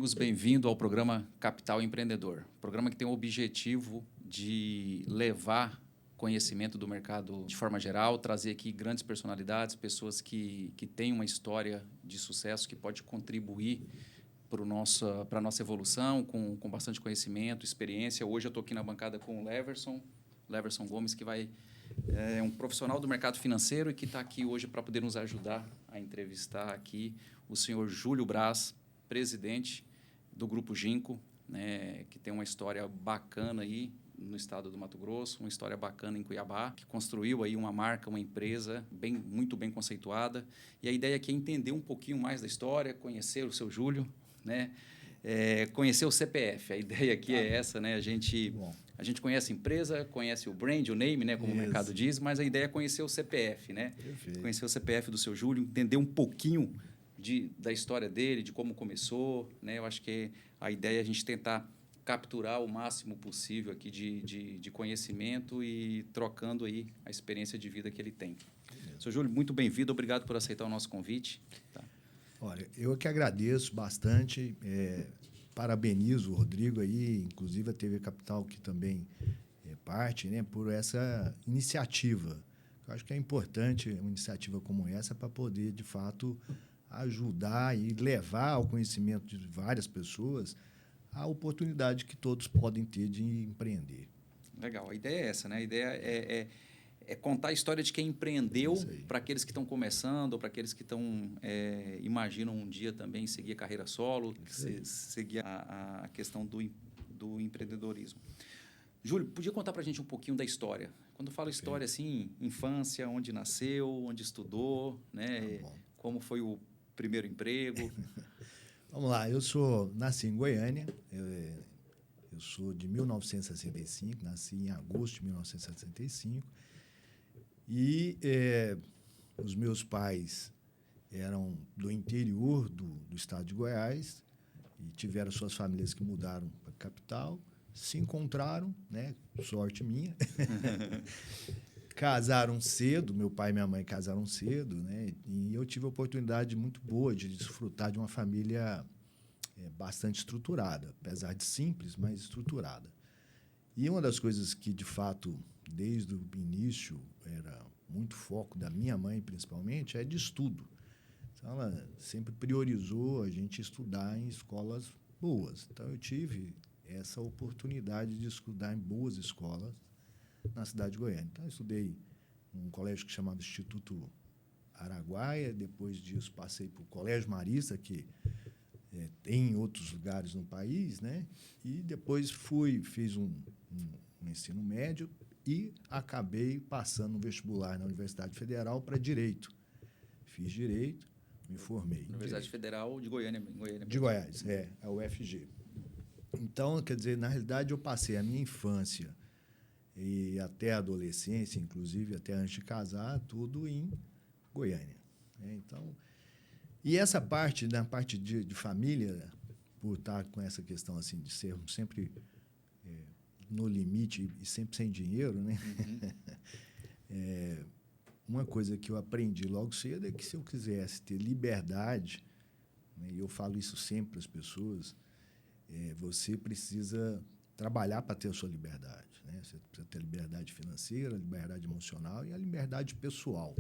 amigos, bem-vindo ao programa Capital Empreendedor. Programa que tem o objetivo de levar conhecimento do mercado de forma geral, trazer aqui grandes personalidades, pessoas que têm uma história de sucesso que pode contribuir para a nossa evolução, com bastante conhecimento, experiência. Hoje eu estou aqui na bancada com o Leverson Gomes, que é um profissional do mercado financeiro e que está aqui hoje para poder nos ajudar a entrevistar aqui o senhor Júlio Braz, presidente do Grupo Ginco, né, que tem uma história bacana aí no estado do Mato Grosso, uma história bacana em Cuiabá, que construiu aí uma marca, uma empresa muito bem conceituada. E a ideia aqui é entender um pouquinho mais da história, conhecer o seu Júlio, né, conhecer o CPF. A ideia aqui é essa, né? A gente conhece a empresa, conhece o brand, o name, né, como o mercado diz, mas a ideia é conhecer o CPF, né? Perfeito. Conhecer o CPF do seu Júlio, entender um pouquinho da história dele, de como começou, né? Eu acho que a ideia é a gente tentar capturar o máximo possível aqui de conhecimento e trocando aí a experiência de vida que ele tem. Seu Júlio, muito bem-vindo, obrigado por aceitar o nosso convite. Tá. Olha, eu que agradeço bastante, parabenizo o Rodrigo aí, inclusive a TV Capital, que também é parte, né, por essa iniciativa. Eu acho que é importante uma iniciativa como essa para poder, de fato, ajudar e levar ao conhecimento de várias pessoas a oportunidade que todos podem ter de empreender. Legal, a ideia é essa, né? A ideia é contar a história de quem empreendeu para aqueles que estão começando, ou para aqueles que imaginam um dia também seguir a carreira solo, seguir a questão do empreendedorismo. Júlio, podia contar para a gente um pouquinho da história? Quando eu falo história, assim, infância, onde nasceu, onde estudou, né? Como foi o primeiro emprego? Vamos lá, nasci em Goiânia, eu sou de 1965, nasci em agosto de 1965, e os meus pais eram do interior do estado de Goiás e tiveram suas famílias que mudaram para a capital, se encontraram, né, sorte minha, casaram cedo, meu pai e minha mãe casaram cedo, né, e eu tive a oportunidade muito boa de desfrutar de uma família bastante estruturada, apesar de simples, mas estruturada. E uma das coisas que, de fato, desde o início, era muito foco da minha mãe, principalmente, é de estudo. Então, ela sempre priorizou a gente estudar em escolas boas. Então, eu tive essa oportunidade de estudar em boas escolas na cidade de Goiânia. Então, eu estudei num colégio que chamava Instituto Araguaia, depois disso passei para o Colégio Marista, que tem em outros lugares no país, né? E depois fiz um ensino médio e acabei passando no vestibular na Universidade Federal para Direito. Fiz Direito, me formei. Universidade Federal de Goiânia. De Goiás, a UFG. Então, quer dizer, na realidade, eu passei a minha infância e até a adolescência, inclusive até antes de casar, tudo em Goiânia. Então, e essa parte, na parte de família, por estar com essa questão assim de ser sempre no limite e sempre sem dinheiro, né? Uhum. Uma coisa que eu aprendi logo cedo é que se eu quisesse ter liberdade, né, e eu falo isso sempre para as pessoas, você precisa trabalhar para ter a sua liberdade, né? Você precisa ter liberdade financeira, liberdade emocional e a liberdade pessoal.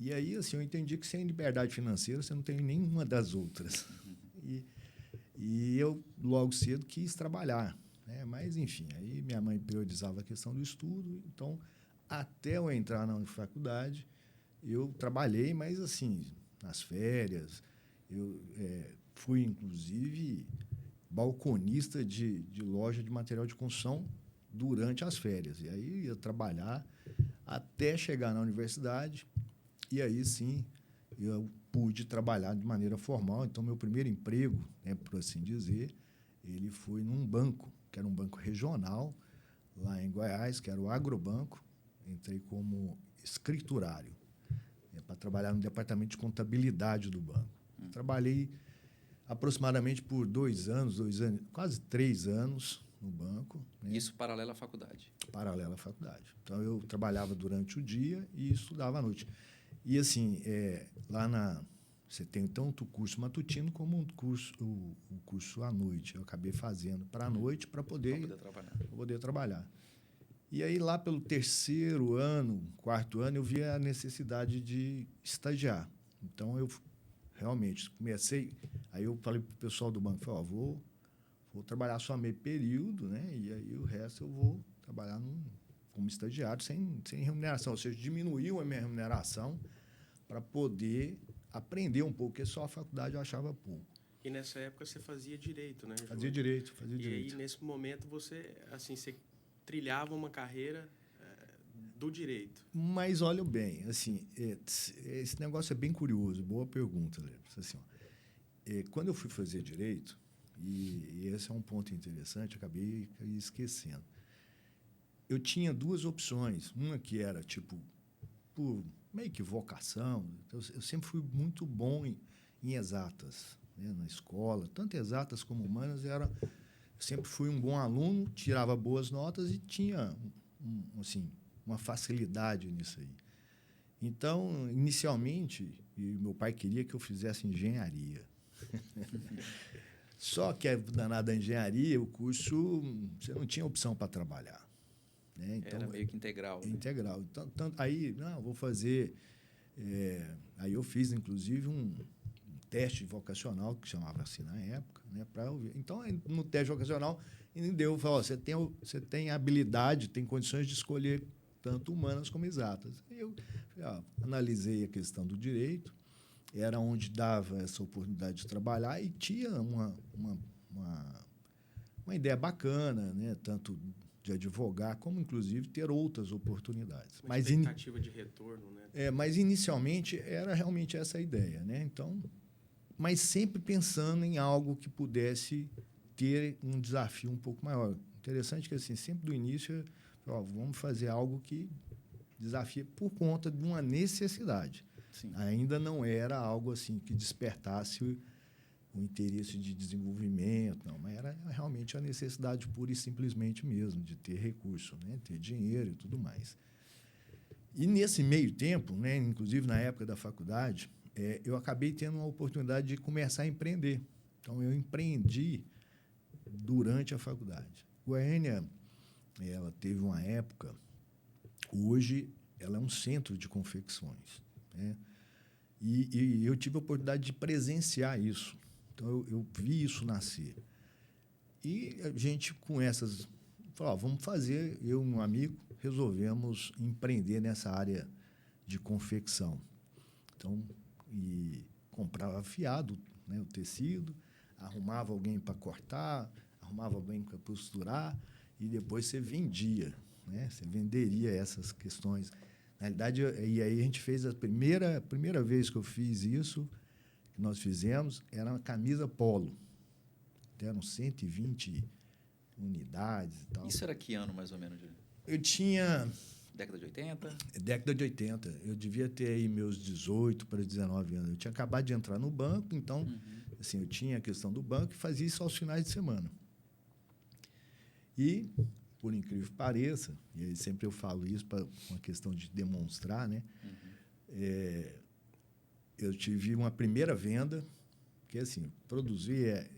E aí, assim, eu entendi que sem liberdade financeira você não tem nenhuma das outras. E eu, logo cedo, quis trabalhar, né? Mas, enfim, aí minha mãe priorizava a questão do estudo. Então, até eu entrar na faculdade, eu trabalhei, mas, assim, nas férias. Eu fui, inclusive, balconista de loja de material de construção durante as férias. E aí ia trabalhar até chegar na universidade. E aí, sim, eu pude trabalhar de maneira formal. Então, meu primeiro emprego, né, por assim dizer, ele foi num banco, que era um banco regional, lá em Goiás, que era o Agrobanco. Entrei como escriturário, para trabalhar no departamento de contabilidade do banco. Trabalhei aproximadamente por 2 anos, quase 3 anos no banco. Né? Isso paralelo à faculdade? Paralelo à faculdade. Então, eu trabalhava durante o dia e estudava à noite. E, assim, lá Você tem tanto o curso matutino como o curso à noite. Eu acabei fazendo para a noite para poder trabalhar. E aí, lá pelo 3º ano, 4º ano, eu vi a necessidade de estagiar. Então, eu realmente comecei... Aí eu falei para o pessoal do banco, falei, vou trabalhar só meio período, né? E aí o resto eu vou trabalhar como estagiário sem remuneração. Ou seja, diminuiu a minha remuneração para poder aprender um pouco, porque só a faculdade eu achava pouco. E nessa época você fazia direito, né, Júlio? Fazia direito. E aí, nesse momento, você trilhava uma carreira do direito. Mas olha bem, assim, esse negócio é bem curioso. Boa pergunta, Léo. Assim, quando eu fui fazer direito, e esse é um ponto interessante, eu acabei esquecendo. Eu tinha 2 opções. Uma que era, tipo, por meio que vocação. Eu sempre fui muito bom em exatas, né, na escola. Tanto exatas como humanas. Eu sempre fui um bom aluno, tirava boas notas e tinha uma facilidade nisso aí. Então, inicialmente, meu pai queria que eu fizesse engenharia. Só que, danada engenharia, o curso, você não tinha opção para trabalhar. Né? Então, era meio que integral. Integral. Então, aí, vou fazer... aí eu fiz, inclusive, um teste vocacional, que chamava assim na época, né, para eu ver. Então, no teste vocacional, ele deu, falou, você tem habilidade, tem condições de escolher tanto humanas como exatas. Eu analisei a questão do direito, era onde dava essa oportunidade de trabalhar e tinha uma ideia bacana, né, tanto de advogar, como, inclusive, ter outras oportunidades. Uma expectativa de retorno, né? Mas, inicialmente, era realmente essa a ideia. Né? Então, mas sempre pensando em algo que pudesse ter um desafio um pouco maior. Interessante que, assim, sempre do início, vamos fazer algo que desafie por conta de uma necessidade. Sim. Ainda não era algo assim que despertasse o interesse de desenvolvimento, não, mas era realmente a necessidade pura e simplesmente mesmo, de ter recurso, né? Ter dinheiro e tudo mais. E nesse meio tempo, né, inclusive na época da faculdade, eu acabei tendo uma oportunidade de começar a empreender. Então, eu empreendi durante a faculdade. Goiânia, ela teve uma época, hoje ela é um centro de confecções, né? E eu tive a oportunidade de presenciar isso. Então, eu vi isso nascer. E a gente, com essas... Falou, vamos fazer, eu e um amigo, resolvemos empreender nessa área de confecção. Então, comprava fiado, né, o tecido, arrumava alguém para cortar, arrumava alguém para costurar, e depois você vendia, né? Você venderia essas questões. Na realidade, e aí a gente fez a primeira vez que eu fiz isso, que nós fizemos, era uma camisa polo. Eram 120 unidades e tal. Isso era que ano, mais ou menos? Eu tinha... Década de 80? Década de 80. Eu devia ter aí meus 18 para 19 anos. Eu tinha acabado de entrar no banco, então, assim, eu tinha a questão do banco e fazia isso aos finais de semana. E, por incrível que pareça, e sempre eu falo isso para uma questão de demonstrar, né? Eu tive uma primeira venda, que assim, produzir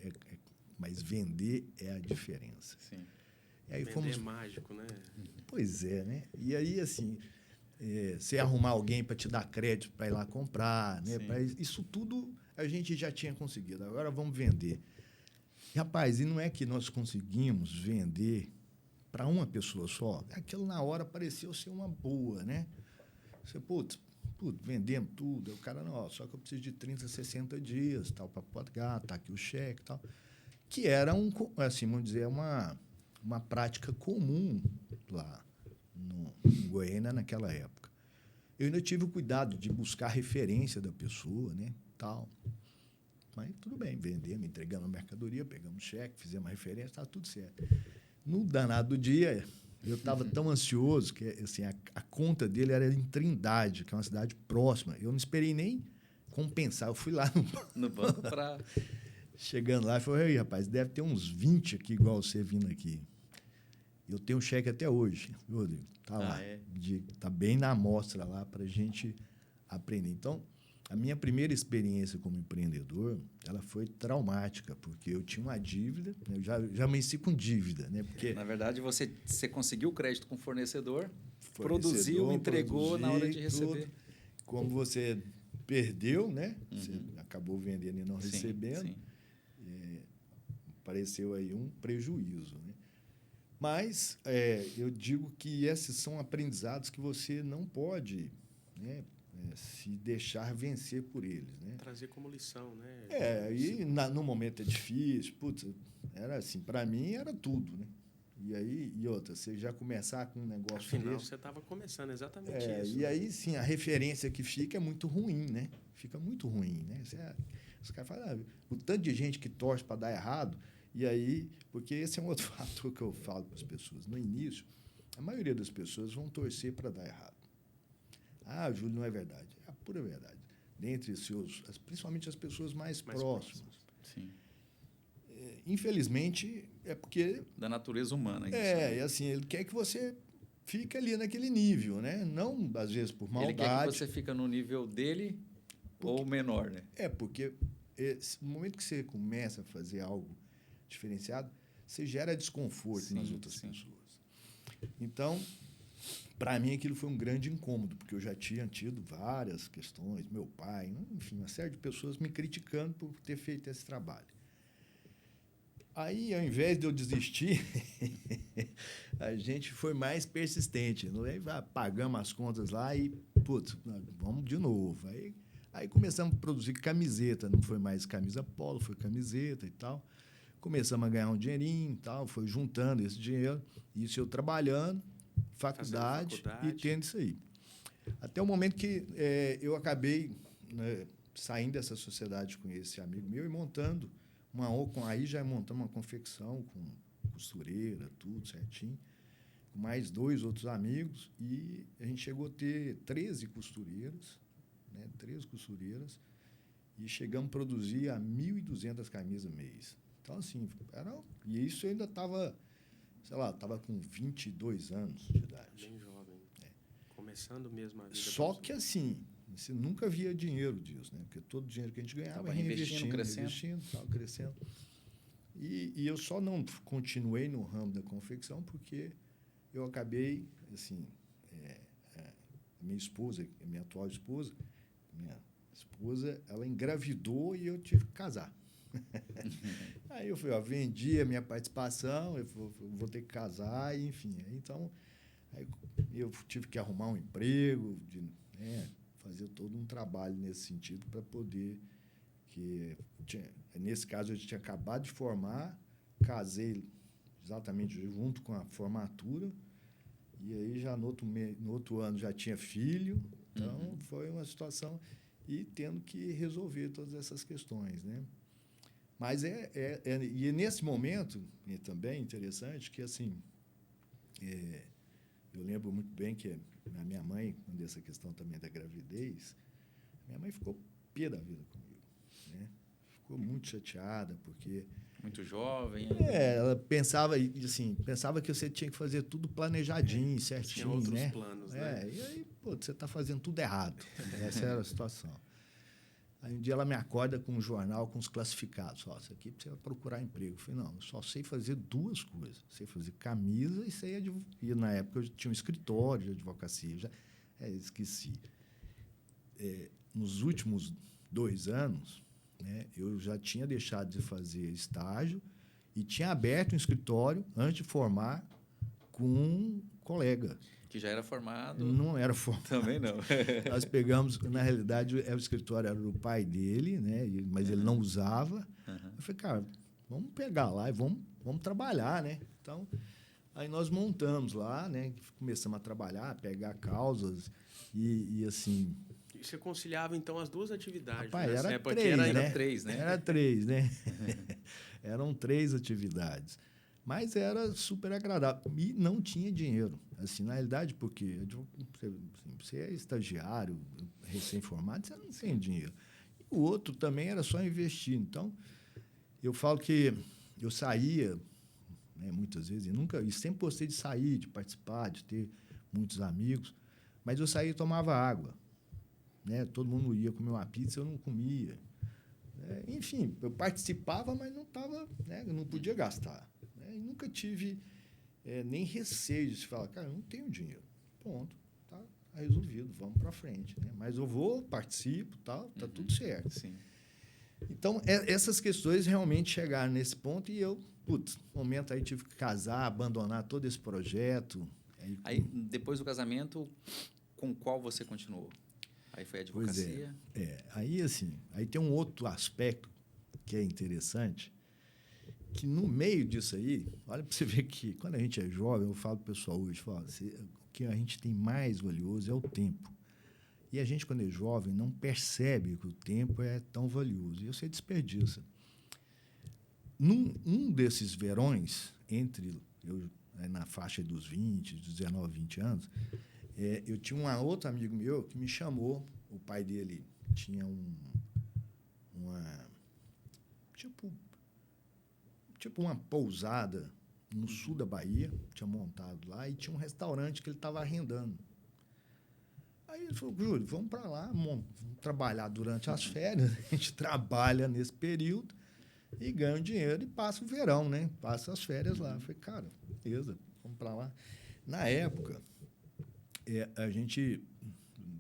mas vender é a diferença. Sim. E aí vender é mágico, né? Pois é, né? E aí, assim, você arrumar alguém para te dar crédito para ir lá comprar, né? Isso tudo a gente já tinha conseguido. Agora vamos vender. E, rapaz, e não é que nós conseguimos vender para uma pessoa só? Aquilo na hora pareceu ser uma boa, né? Você, vendemos tudo. O cara, não, só que eu preciso de 30, 60 dias, tal, para pagar, tá aqui o cheque e tal. Que era, assim, vamos dizer, uma prática comum lá em Goiânia naquela época. Eu ainda tive o cuidado de buscar referência da pessoa, né, tal. Mas tudo bem, vendemos, entregamos a mercadoria, pegamos cheque, fizemos a referência, estava tudo certo. No danado do dia, eu estava tão ansioso que assim, a conta dele era em Trindade, que é uma cidade próxima. Eu não esperei nem compensar, eu fui lá no banco para... Chegando lá, eu falei, rapaz, deve ter uns 20 aqui, igual você vindo aqui. Eu tenho um cheque até hoje, Rodrigo. Está lá. Está bem na amostra lá para a gente aprender. Então, A minha primeira experiência como empreendedor, ela foi traumática, porque eu tinha uma dívida, né? Eu já amanheci com dívida, né? Porque Na verdade, você conseguiu o crédito com o fornecedor, fornecedor, produziu, entregou na hora de receber. tudo. Como você perdeu, né? Você acabou vendendo e não Sim, recebendo, sim. apareceu aí um prejuízo, né? Mas eu digo que esses são aprendizados que você não pode, né, se deixar vencer por eles, né? Trazer como lição, né? No momento é difícil, putz, era assim, para mim era tudo, né? E outra, você já começar com um negócio Afinal, desse, você estava começando exatamente isso. e aí sim, a referência que fica é muito ruim, né? Fica muito ruim, né? Os caras falam, o tanto de gente que torce para dar errado, e aí, porque esse é um outro fator que eu falo para as pessoas. No início, a maioria das pessoas vão torcer para dar errado. Ah, Júlio, não é verdade. É a pura verdade. Dentre principalmente as pessoas mais próximas. Sim. Infelizmente, é porque... Da natureza humana. Isso, né? E assim, ele quer que você fique ali naquele nível, né? Não, às vezes, por maldade. Ele quer que você fique no nível dele ou menor, né? Porque no momento que você começa a fazer algo diferenciado, você gera desconforto nas outras pessoas. Então, para mim, aquilo foi um grande incômodo, porque eu já tinha tido várias questões, meu pai, enfim, uma série de pessoas me criticando por ter feito esse trabalho. Aí, ao invés de eu desistir, a gente foi mais persistente. Aí pagamos as contas lá e, putz, vamos de novo. Aí começamos a produzir camiseta, não foi mais camisa polo, foi camiseta e tal. Começamos a ganhar um dinheirinho e tal, foi juntando esse dinheiro, isso eu trabalhando, faculdade e tendo isso aí. Até o momento que eu acabei, né, saindo dessa sociedade com esse amigo meu e montando aí já montamos uma confecção com costureira, tudo certinho, com mais 2 outros amigos, e a gente chegou a ter 13 costureiras, né, 13 costureiras, e chegamos a produzir a 1.200 camisas mês. Então, assim, e isso eu ainda estava, sei lá, estava com 22 anos de idade. Bem jovem. Começando mesmo a vida. Só que, assim, você nunca via dinheiro disso, né? Porque todo o dinheiro que a gente ganhava estava reinvestindo, crescendo, estava crescendo. E eu só não continuei no ramo da confecção porque eu acabei, assim, minha esposa, minha atual esposa, ela engravidou e eu tive que casar. Aí eu falei, vendi a minha participação, eu vou ter que casar, enfim. Então, aí eu tive que arrumar um emprego, fazer todo um trabalho nesse sentido para poder... nesse caso, eu tinha acabado de formar, casei exatamente junto com a formatura, e aí já no outro ano já tinha filho, então foi uma situação... E tendo que resolver todas essas questões, né? Mas e nesse momento, também interessante, que assim, eu lembro muito bem que a minha mãe, quando essa questão também da gravidez, minha mãe ficou pé da vida comigo, né? Ficou muito chateada, porque... Muito jovem. Ela pensava que você tinha que fazer tudo planejadinho, certinho, tinha outros né? planos, né? E aí, você está fazendo tudo errado. Essa era a situação. Aí um dia ela me acorda com um jornal com os classificados. Isso aqui você vai procurar emprego. Eu falei, não, eu só sei fazer 2 coisas. Sei fazer camisa e sei advogar. E na época eu tinha um escritório de advocacia. Esqueci. Nos últimos 2 anos, né, eu já tinha deixado de fazer estágio e tinha aberto um escritório antes de formar com um colega. Que já era formado. Não era formado. Também não. Nós pegamos, na realidade, o escritório era do pai dele, né? Mas ele não usava. Eu falei, cara, vamos pegar lá e vamos trabalhar, né? Então, aí nós montamos lá, né? Começamos a trabalhar, pegar causas e assim... E você conciliava, então, as 2 atividades? Rapaz, era 3, né? Era 3, né? Era 3, né? Eram 3 atividades. Mas era super agradável. E não tinha dinheiro. Assim, na realidade, porque você é estagiário, recém-formado, você não tem dinheiro. E o outro também era só investir. Então, eu falo que eu saía, né, muitas vezes, e sempre gostei de sair, de participar, de ter muitos amigos, mas eu saía e tomava água. né? Todo mundo ia comer uma pizza, eu não comia. Enfim, eu participava, mas não tava, né? Eu não podia gastar. Né? E nunca tive nem receio de falar, cara, eu não tenho dinheiro. Ponto. Tá resolvido, vamos para frente. Né? Mas eu vou, participo, tal, tá tudo certo. Sim. Então, essas questões realmente chegaram nesse ponto e eu, no momento aí tive que casar, abandonar todo esse projeto. Aí depois do casamento, com qual você continuou? Aí foi a advocacia? Aí, assim, aí tem um outro aspecto que é interessante, que no meio disso aí, olha para você ver que quando a gente é jovem, eu falo para o pessoal hoje, o que a gente tem mais valioso é o tempo. E a gente, quando é jovem, não percebe que o tempo é tão valioso. E você desperdiça. Um desses verões, na faixa dos 20, dos 19, 20 anos, eu tinha um outro amigo meu que me chamou, o pai dele tinha tipo uma pousada no sul da Bahia, tinha montado lá, e tinha um restaurante que ele estava arrendando. Aí ele falou, Júlio, vamos para lá, vamos trabalhar durante as férias, a gente trabalha nesse período e ganha um dinheiro e passa o verão, né? Passa as férias lá. Eu falei, cara, beleza, vamos para lá. Na época, a gente,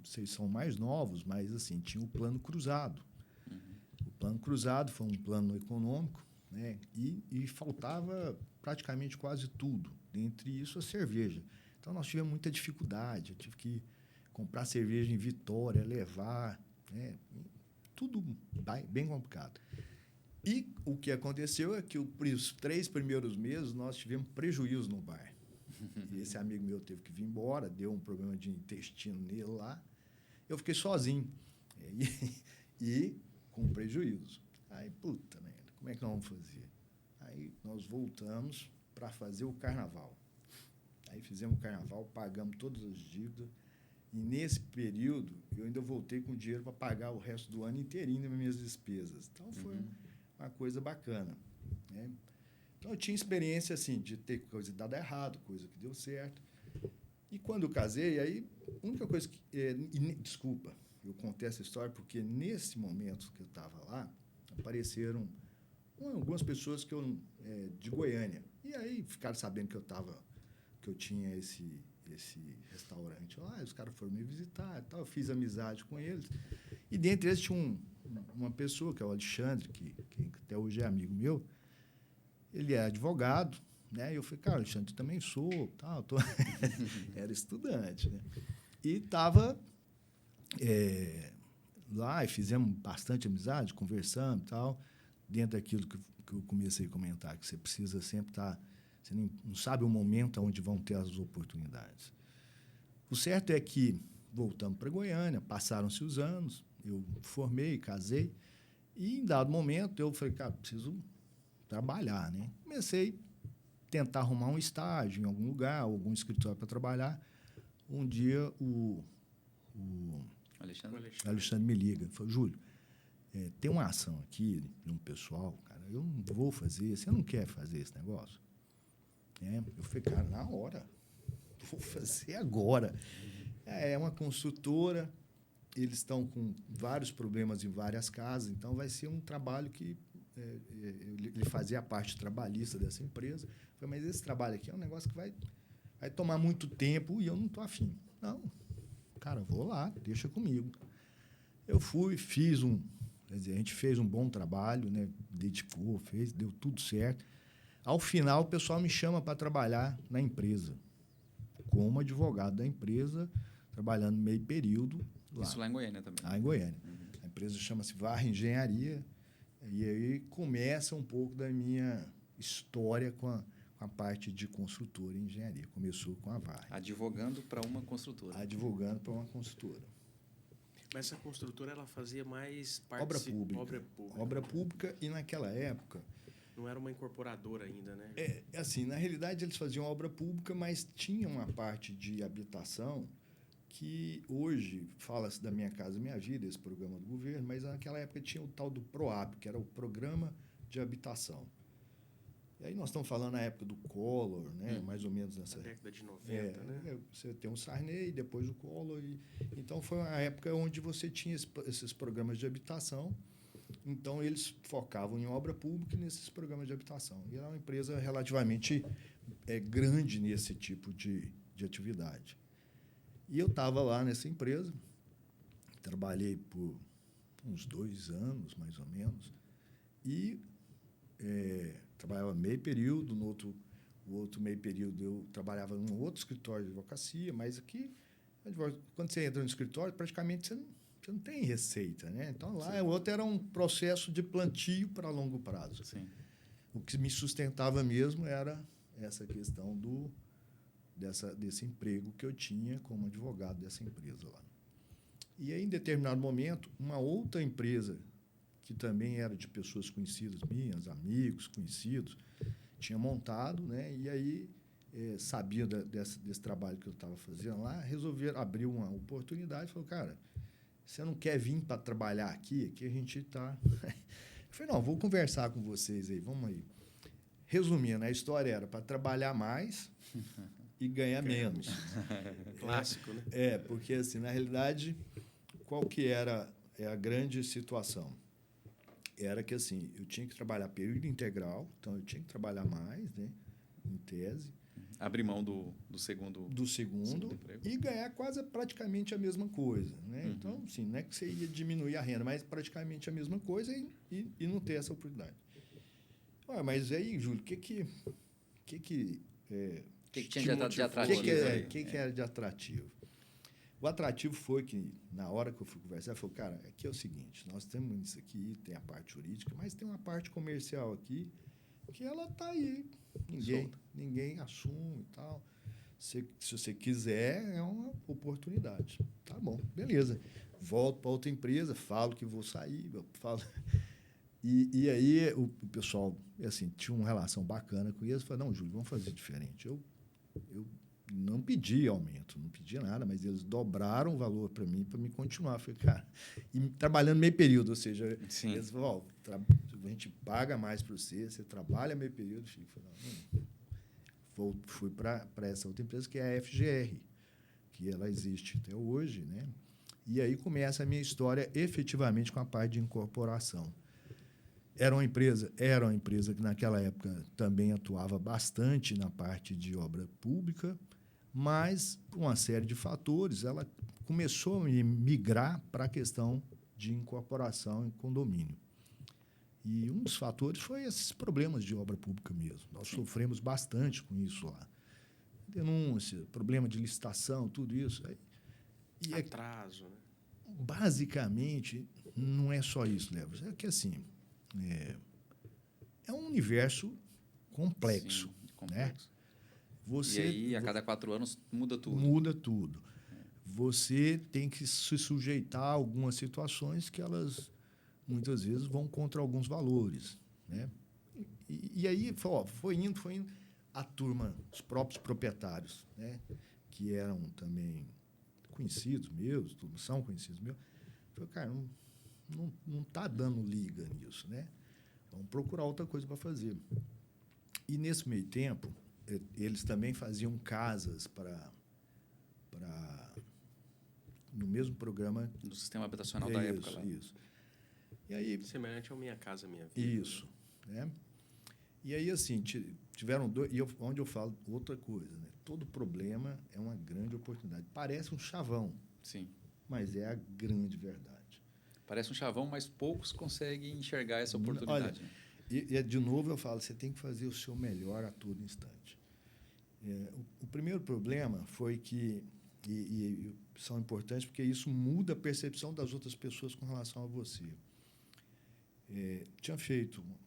vocês são mais novos, mas assim, tinha o plano cruzado. O plano cruzado foi um plano econômico, né? E faltava praticamente quase tudo, dentre isso a cerveja. Então nós tivemos muita dificuldade, eu tive que comprar cerveja em Vitória, levar, né? Tudo bem complicado. E o que aconteceu é que os 3 primeiros meses nós tivemos prejuízo no bar. E esse amigo meu teve que vir embora, deu um problema de intestino nele lá. Eu fiquei sozinho e com prejuízo. Aí, merda, como é que nós vamos fazer? Aí nós voltamos para fazer o carnaval. Aí fizemos o carnaval, pagamos todas as dívidas. E nesse período, eu ainda voltei com dinheiro para pagar o resto do ano inteirinho das minhas despesas. Então, foi uma coisa bacana. Né? Então, eu tinha experiência, assim, de ter coisa dada errado, coisa que deu certo. E quando eu casei, aí, a única coisa que... desculpa, eu contei essa história porque, nesse momento que eu estava lá, apareceram algumas pessoas de Goiânia. E aí, ficaram sabendo que eu tinha esse restaurante lá, os caras foram me visitar e tal, eu fiz amizade com eles. E dentre eles tinha uma pessoa, que é o Alexandre, que até hoje é amigo meu, ele é advogado, né? E eu falei, cara, Alexandre, eu também sou, tal, era estudante, né? E estava lá e fizemos bastante amizade, conversando e tal, dentro daquilo que eu comecei a comentar, que você precisa sempre estar... Você não sabe o momento onde vão ter as oportunidades. O certo é que voltamos para Goiânia, passaram-se os anos, eu formei, casei, e em dado momento eu falei, cara, preciso trabalhar, né? Comecei a tentar arrumar um estágio em algum lugar, algum escritório para trabalhar. Um dia o Alexandre me liga, falou, Júlio, tem uma ação aqui de um pessoal, cara, eu não vou fazer, você não quer fazer esse negócio? Eu falei, cara, na hora, vou fazer agora. É uma construtora, eles estão com vários problemas em várias casas, então vai ser um trabalho que ele fazia a parte trabalhista dessa empresa. Eu falei, mas esse trabalho aqui é um negócio que vai tomar muito tempo e eu não estou afim. Não, cara, vou lá, deixa comigo. Eu fui, quer dizer, a gente fez um bom trabalho, né? Dedicou, deu tudo certo. Ao final, o pessoal me chama para trabalhar na empresa, como advogado da empresa, trabalhando meio período lá. Isso lá em Goiânia também? Lá em Goiânia. A empresa chama-se Varra Engenharia, e aí começa um pouco da minha história com a parte de construtora e engenharia. Começou com a Varra. Advogando para uma construtora. Advogando para uma construtora. Mas essa construtora, ela fazia mais obra pública. Obra pública, e naquela época... Não era uma incorporadora ainda, né? Assim, na realidade, eles faziam obra pública, mas tinha uma parte de habitação que hoje fala-se da Minha Casa Minha Vida, esse programa do governo, mas naquela época tinha o tal do PROAB, que era o Programa de Habitação. E aí nós estamos falando na época do Collor, né? Mais ou menos nessa... Na década de 90, né? Você tem o Sarney, depois o Collor. Então, foi uma época onde você tinha esses programas de habitação. Então, eles focavam em obra pública nesses programas de habitação. E era uma empresa relativamente grande nesse tipo de atividade. E eu estava lá nessa empresa, trabalhei por uns 2 anos, mais ou menos, e trabalhava meio período, o outro meio período eu trabalhava num outro escritório de advocacia, mas aqui, quando você entra no escritório, praticamente você não tem receita, né? Então, lá o outro era um processo de plantio para longo prazo. Sim. O que me sustentava mesmo era essa questão desse emprego que eu tinha como advogado dessa empresa lá. E aí, em determinado momento, uma outra empresa, que também era de pessoas conhecidas minhas, amigos, conhecidos, tinha montado, né? E aí, sabia desse trabalho que eu estava fazendo lá, resolveram abrir uma oportunidade e falou, cara, você não quer vir para trabalhar aqui? Aqui a gente está... Eu falei, não, vou conversar com vocês aí, vamos aí. Resumindo, a história era para trabalhar mais e ganhar menos. Clássico, né? Porque, assim, na realidade, qual que era a grande situação? Era que, assim, eu tinha que trabalhar período integral, então eu tinha que trabalhar mais, né, em tese. Abrir mão do segundo emprego. E ganhar quase praticamente a mesma coisa, né? Uhum. Então, assim, não é que você ia diminuir a renda, mas praticamente a mesma coisa e não ter essa oportunidade. Mas aí, Júlio, o que tinha de atrativo? O que era de atrativo? O atrativo foi que, na hora que eu fui conversar, eu falei, cara, aqui é o seguinte, nós temos isso aqui, tem a parte jurídica, mas tem uma parte comercial aqui que ela está aí. Ninguém assume e tal. Se você quiser, é uma oportunidade. Tá bom, beleza. Volto para outra empresa, falo que vou sair, falo... E aí o pessoal, assim, tinha uma relação bacana com eles. Falei, não, Júlio, vamos fazer diferente. Eu não pedi aumento, não pedi nada, mas eles dobraram o valor para me continuar. Falei, cara, e trabalhando meio período, ou seja, Sim. eles falaram, a gente paga mais para você trabalha meio período. Fui para essa outra empresa, que é a FGR, que ela existe até hoje, né? E aí começa a minha história efetivamente com a parte de incorporação. Era uma empresa que naquela época também atuava bastante na parte de obra pública, mas, por uma série de fatores, ela começou a migrar para a questão de incorporação em condomínio. E um dos fatores foi esses problemas de obra pública mesmo. Nós sofremos bastante com isso lá. Denúncia, problema de licitação, tudo isso. E atraso, né? Basicamente, não é só isso, Léo. É que, assim, é um universo complexo. Sim, complexo. Né? E aí, a cada 4 anos, muda tudo. Muda tudo. Você tem que se sujeitar a algumas situações que elas, muitas vezes, vão contra alguns valores. Né? E aí, foi indo. A turma, os próprios proprietários, né? Que eram também conhecidos meus, são conhecidos meus, falei, cara, não está dando liga nisso, né? Vamos procurar outra coisa para fazer. E, nesse meio tempo, eles também faziam casas no mesmo programa. No sistema habitacional da época lá. Isso. E aí, semelhante ao Minha Casa Minha Vida. Isso. Né? E aí, assim, tiveram dois... onde eu falo outra coisa, né? Todo problema é uma grande oportunidade. Parece um chavão. Sim. Mas é a grande verdade. Parece um chavão, mas poucos conseguem enxergar essa oportunidade. Olha, de novo eu falo, você tem que fazer o seu melhor a todo instante. O primeiro problema foi que, e são importantes porque isso muda a percepção das outras pessoas com relação a você.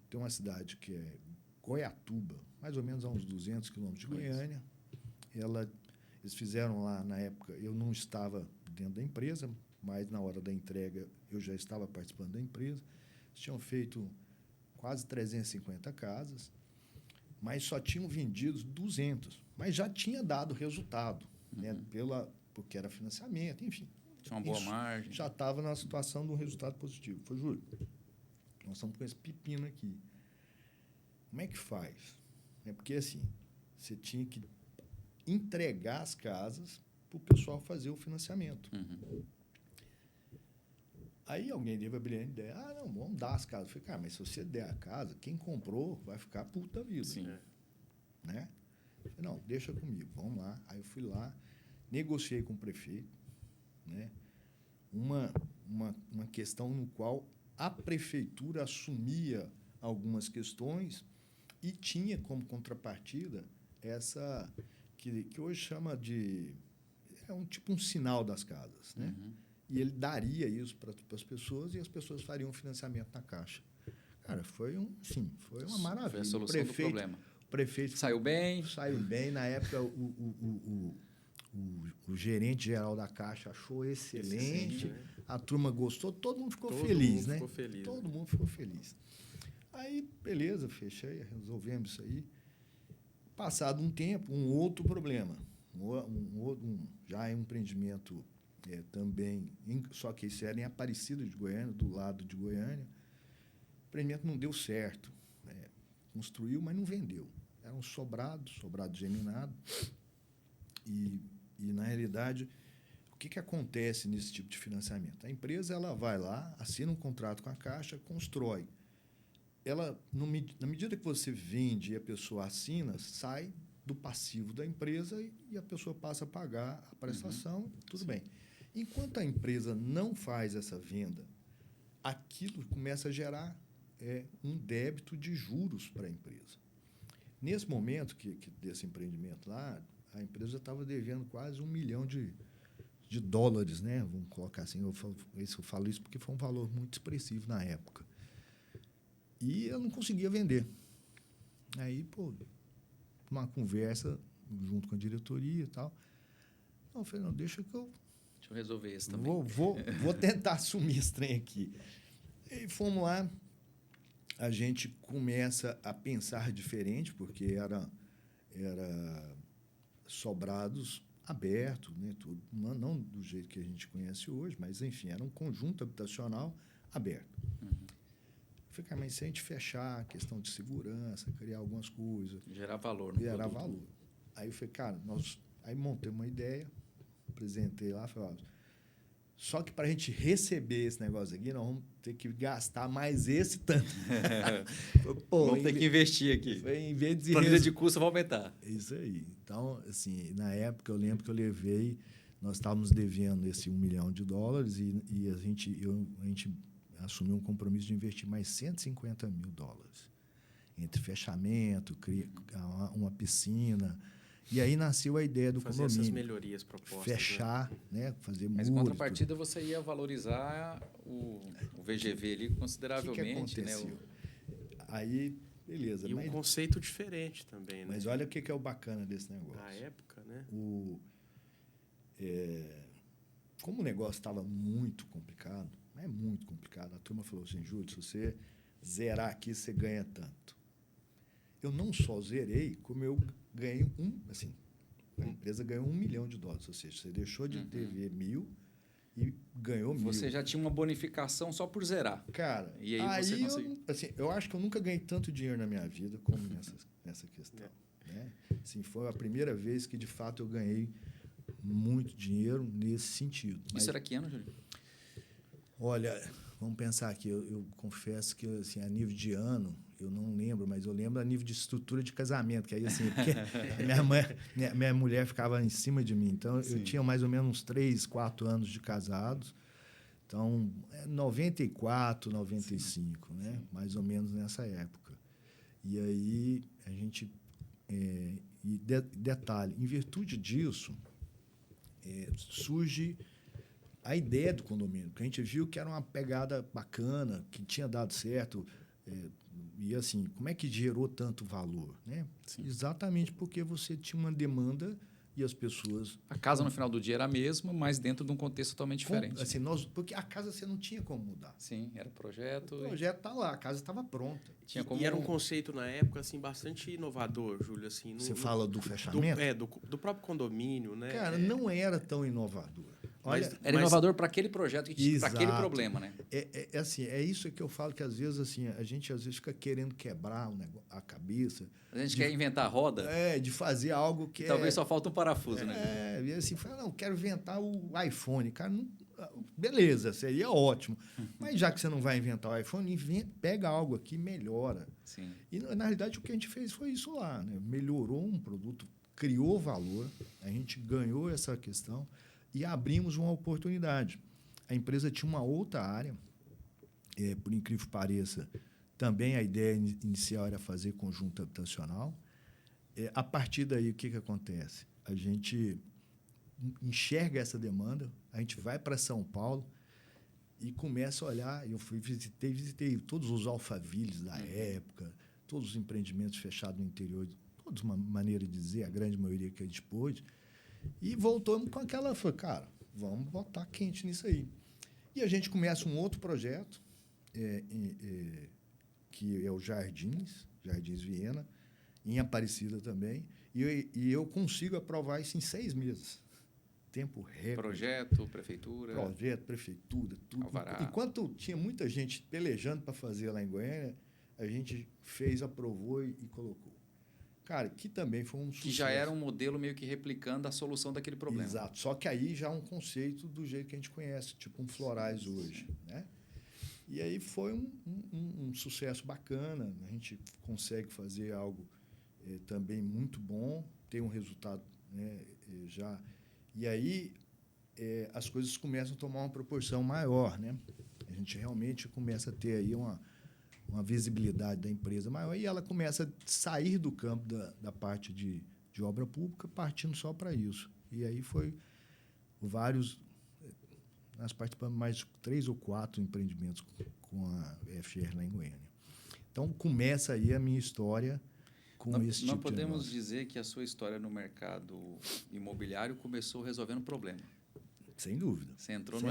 Tem uma cidade que é Goiatuba, mais ou menos a uns 200 quilômetros de Goiânia. Eles fizeram lá, na época, eu não estava dentro da empresa, mas na hora da entrega eu já estava participando da empresa. Eles tinham feito quase 350 casas, mas só tinham vendido 200. Mas já tinha dado resultado, né? Porque era financiamento, enfim. Tinha uma boa margem. Já estava na situação de um resultado positivo. Foi, Júlio, nós estamos com esse pepino aqui. Como é que faz? né? Porque, assim, você tinha que entregar as casas para o pessoal fazer o financiamento. Uhum. Aí alguém teve a brilhante ideia, não, vamos dar as casas. Eu falei, cara, mas se você der a casa, quem comprou vai ficar puta da vida. Sim. Né? Eu falei, não, deixa comigo, vamos lá. Aí eu fui lá, negociei com o prefeito, né? Uma questão no qual a prefeitura assumia algumas questões e tinha como contrapartida essa que hoje chama de tipo um sinal das casas, né? Uhum. E ele daria isso para as pessoas e as pessoas fariam um financiamento na Caixa. Cara, foi uma maravilha. Foi a solução do problema. O prefeito saiu bem. Na época, o gerente geral da Caixa achou excelente. Né? A turma gostou, todo mundo ficou feliz, né? Todo mundo ficou feliz. Aí, beleza, fechei, resolvemos isso aí. Passado um tempo, um outro problema. Já é um empreendimento também, só que isso era em Aparecida de Goiânia, do lado de Goiânia. O empreendimento não deu certo. Construiu, mas não vendeu. Era um sobrado geminado. E, na realidade, o que acontece nesse tipo de financiamento? A empresa ela vai lá, assina um contrato com a Caixa, constrói. Ela, na medida que você vende e a pessoa assina, sai do passivo da empresa e a pessoa passa a pagar a prestação, tudo bem. Enquanto a empresa não faz essa venda, aquilo começa a gerar um débito de juros para a empresa. Nesse momento desse empreendimento lá, a empresa estava devendo quase $1 milhão de dólares, né? Vamos colocar assim, eu falo isso porque foi um valor muito expressivo na época. E eu não conseguia vender. Aí, uma conversa junto com a diretoria e tal. Eu falei, não, deixa eu resolver isso também. Vou tentar assumir esse trem aqui. E fomos lá. A gente começa a pensar diferente, porque era sobrados abertos, né? Tudo, não do jeito que a gente conhece hoje, mas, enfim, era um conjunto habitacional aberto. Uhum. Eu falei, mas se a gente fechar a questão de segurança, criar algumas coisas... Gerar valor. Gerar valor. Aí eu falei, cara, aí montei uma ideia, apresentei lá, falei, só que para a gente receber esse negócio aqui, nós vamos ter que gastar mais esse tanto. Vamos ter que investir aqui. Em vez de planilha de custo vai aumentar. Isso aí. Então, assim, na época, eu lembro que nós estávamos devendo esse $1 milhão e a gente assumiu um compromisso de investir mais $150 mil. Entre fechamento, uma piscina. E aí nasceu a ideia do condomínio. Fazer essas melhorias propostas. Fechar, né? Fazer Mas, muros. em contrapartida, você ia valorizar o VGV ali consideravelmente. O que aconteceu? Aí, beleza. E um conceito diferente também, né? Mas olha o que é o bacana desse negócio. Na época, né? Como o negócio estava muito complicado, a turma falou assim, Júlio, se você zerar aqui, você ganha tanto. Eu não só zerei, como eu ganhei a empresa ganhou $1 milhão, ou seja, você deixou de dever 1.000 e ganhou 1.000. Você já tinha uma bonificação só por zerar. Cara, e aí você conseguiu. Eu acho que eu nunca ganhei tanto dinheiro na minha vida como nessa questão. Né? Assim, foi a primeira vez que, de fato, eu ganhei muito dinheiro nesse sentido. Isso era que ano, Júlio? Olha, vamos pensar aqui. Eu confesso que, assim, a nível de ano, eu não lembro, mas eu lembro a nível de estrutura de casamento, que aí, assim, porque minha mulher ficava em cima de mim. Então, sim, eu tinha mais ou menos uns 3, 4 anos de casados. Então, 94, 95, sim, né? Sim. Mais ou menos nessa época. E aí, a gente... detalhe, em virtude disso, surge a ideia do condomínio, porque a gente viu que era uma pegada bacana, que tinha dado certo... E, assim, como é que gerou tanto valor? Né? Exatamente porque você tinha uma demanda e as pessoas... A casa, no final do dia, era a mesma, mas dentro de um contexto totalmente diferente. Assim, porque a casa você não tinha como mudar. Sim, era projeto. O projeto está lá, a casa estava pronta. E era um conceito, na época, assim, bastante inovador, Júlio. Assim, você fala do fechamento? Do próprio condomínio, né? Cara, não era tão inovador. Olha, Era inovador para aquele projeto, para aquele problema, né? Assim, é isso que eu falo, que às vezes assim, a gente às vezes fica querendo quebrar a cabeça. A gente quer inventar a roda. De fazer algo que talvez só falta um parafuso, né? E assim, fala, não, quero inventar o iPhone. Cara, não, beleza, seria ótimo. Mas já que você não vai inventar o iPhone, pega algo aqui e melhora. Sim. E, na realidade, o que a gente fez foi isso lá, né? Melhorou um produto, criou valor, a gente ganhou essa questão e abrimos uma oportunidade. A empresa tinha uma outra área, por incrível que pareça, também a ideia inicial era fazer conjunto habitacional. A partir daí, o que acontece? A gente enxerga essa demanda, a gente vai para São Paulo e começa a olhar. Eu visitei todos os Alphavilles da época, todos os empreendimentos fechados no interior, todos uma maneira de dizer, a grande maioria que a gente pôde, e voltamos com aquela, falei, cara, vamos botar quente nisso aí. E a gente começa um outro projeto, que é o Jardins Viena, em Aparecida também, e eu consigo aprovar isso em 6 meses. Tempo recorde. Projeto, prefeitura. Tudo. Alvará. Enquanto tinha muita gente pelejando para fazer lá em Goiânia, a gente fez, aprovou e colocou. Cara, que também foi um sucesso. Que já era um modelo meio que replicando a solução daquele problema. Exato. Só que aí já é um conceito do jeito que a gente conhece, tipo um Florais hoje, né? E aí foi um sucesso bacana. A gente consegue fazer algo também muito bom, tem um resultado, né, já. E aí as coisas começam a tomar uma proporção maior, né? A gente realmente começa a ter aí uma visibilidade da empresa maior e ela começa a sair do campo da parte de obra pública, partindo só para isso. E aí foi vários... Nós participamos de mais 3 ou 4 empreendimentos com a FGR lá em Goiânia. Então, começa aí a minha história com esse tipo de negócio. Nós podemos dizer que a sua história no mercado imobiliário começou resolvendo um problema. Sem dúvida. Você entrou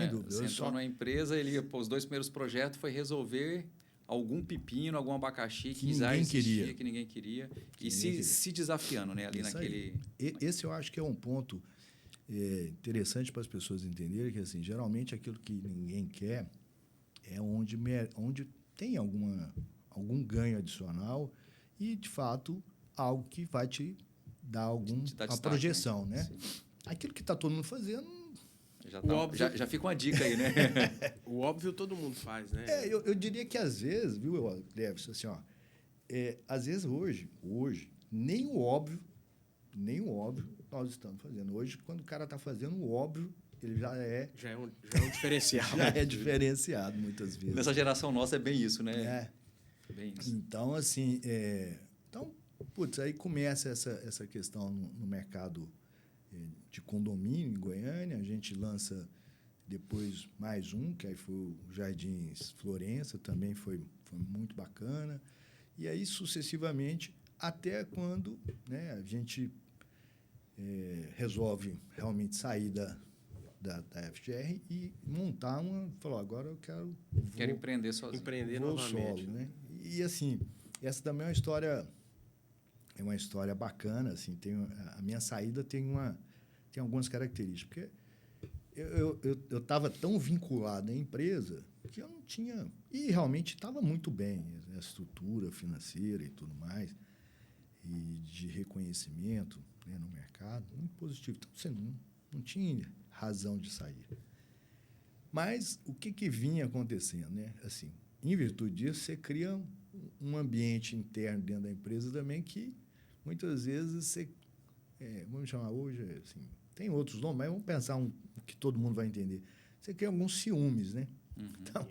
numa empresa, os 2 primeiros projetos foi resolver algum pepino, algum abacaxi que ninguém queria. E se desafiando, né, ali isso naquele... Esse eu acho que é um ponto interessante para as pessoas entenderem, que assim, geralmente aquilo que ninguém quer é onde tem algum ganho adicional e, de fato, algo que vai te dar uma projeção, né? Aquilo que está todo mundo fazendo... Já fica uma dica aí, né? O óbvio todo mundo faz, né? Eu diria que às vezes, viu, Deves, assim, às vezes hoje, nem o óbvio nós estamos fazendo. Hoje, quando o cara está fazendo o óbvio, ele já é um diferencial. Já é diferenciado, muitas vezes. Nessa geração nossa é bem isso, né? Bem isso. Então, assim, aí começa essa questão no mercado de condomínio em Goiânia. A gente lança depois mais um, que aí foi o Jardins Florença, também foi muito bacana. E aí, sucessivamente, até quando, né, a gente resolve realmente sair da FGR e montar falou, agora eu quero empreender sozinho. Empreender novamente. Solo, né? E, assim, essa também é uma história bacana, assim, a minha saída tem algumas características, porque eu estava tão vinculado à empresa que eu não tinha... E realmente estava muito bem, a estrutura financeira e tudo mais, e de reconhecimento, né, no mercado, muito positivo. Então, você não tinha razão de sair. Mas o que vinha acontecendo, né? Assim, em virtude disso, você cria um ambiente interno dentro da empresa também que, muitas vezes, você... vamos chamar hoje, assim, tem outros nomes, mas vamos pensar que todo mundo vai entender. Você cria alguns ciúmes, né? Uhum. Então,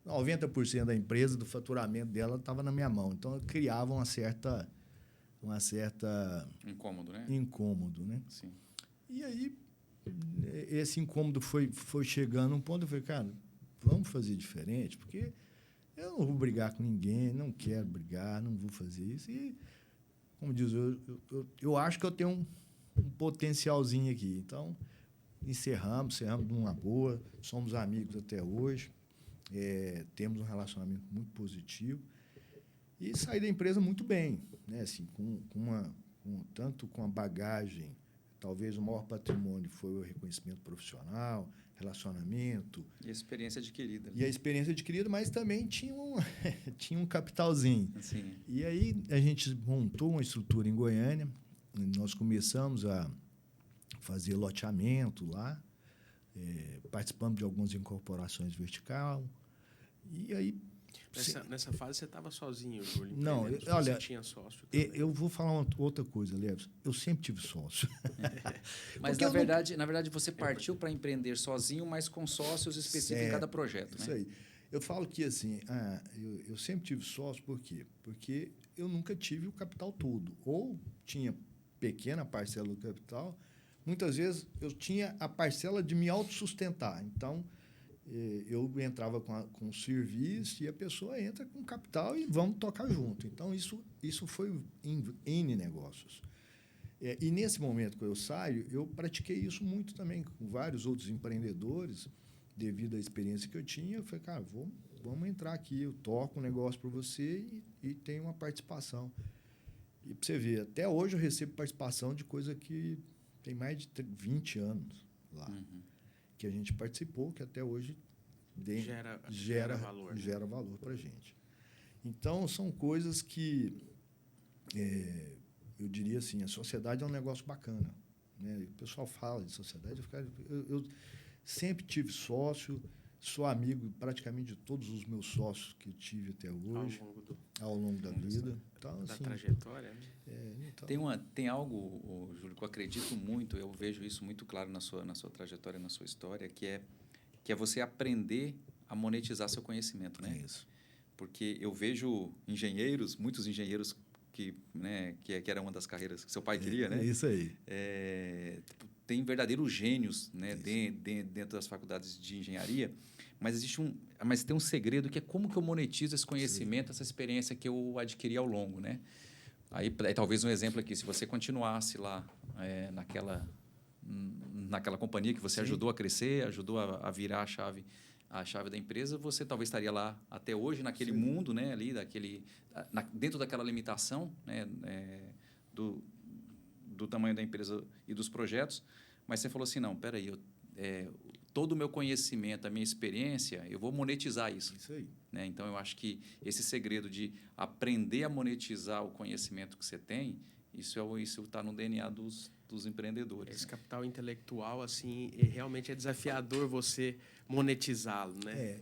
90% da empresa, do faturamento dela, estava na minha mão. Então, eu criava uma certa incômodo, né? Incômodo, né? Sim. E aí, esse incômodo foi chegando a um ponto, eu falei, cara, vamos fazer diferente, porque eu não vou brigar com ninguém, não quero brigar, não vou fazer isso. E, como diz, eu acho que eu tenho um potencialzinho aqui. Então, encerramos numa boa, somos amigos até hoje, temos um relacionamento muito positivo e saí da empresa muito bem, né? Assim, tanto com a bagagem talvez o maior patrimônio foi o reconhecimento profissional, relacionamento. E a experiência adquirida. E a experiência adquirida, mas também tinha tinha um capitalzinho. Sim. E aí a gente montou uma estrutura em Goiânia, nós começamos a fazer loteamento lá, participamos de algumas incorporações vertical, e aí... Nessa fase você estava sozinho, Júlio? Não, olha, você tinha sócio também. Eu vou falar outra coisa, Leves. Eu sempre tive sócio. Mas, na verdade, você partiu para empreender sozinho, mas com sócios específicos em cada projeto, né? Isso aí. Eu falo que, assim, eu sempre tive sócio, por quê? Porque eu nunca tive o capital todo. Ou tinha pequena parcela do capital, muitas vezes eu tinha a parcela de me autossustentar. Então, eu entrava com o serviço e a pessoa entra com capital e vamos tocar junto. Então, isso foi em N negócios. E nesse momento que eu saio, eu pratiquei isso muito também com vários outros empreendedores, devido à experiência que eu tinha. Eu falei, cara, vamos entrar aqui, eu toco um negócio para você e tenho uma participação. E para você ver, até hoje eu recebo participação de coisa que tem mais de 20 anos lá. Uhum. Que a gente participou, que até hoje gera valor. Gera valor para a gente. Então, são coisas que, eu diria assim, a sociedade é um negócio bacana. Né? O pessoal fala de sociedade, eu sempre tive sócio, sou amigo praticamente de todos os meus sócios que eu tive até hoje, ao longo da vida. Então, da assim, trajetória, né? Então... Tem algo, Júlio, que eu acredito muito, eu vejo isso muito claro na sua trajetória, na sua história, que é você aprender a monetizar seu conhecimento, né? Isso. Porque eu vejo muitos engenheiros que era uma das carreiras que seu pai queria, né? É isso aí. Tem verdadeiros gênios, né, dentro das faculdades de engenharia, mas tem um segredo que é como que eu monetizo esse conhecimento, essa experiência que eu adquiri ao longo, né? Aí talvez um exemplo aqui, se você continuasse lá naquela companhia que você ajudou a crescer, ajudou a virar a chave da empresa, você talvez estaria lá até hoje naquele mundo, né, ali dentro daquela limitação, né, do tamanho da empresa e dos projetos, mas você falou assim, não, espera aí, todo o meu conhecimento, a minha experiência, eu vou monetizar isso. Isso aí. Né? Então, eu acho que esse segredo de aprender a monetizar o conhecimento que você tem, isso está no DNA dos empreendedores. Esse capital intelectual, assim, realmente é desafiador você monetizá-lo, né?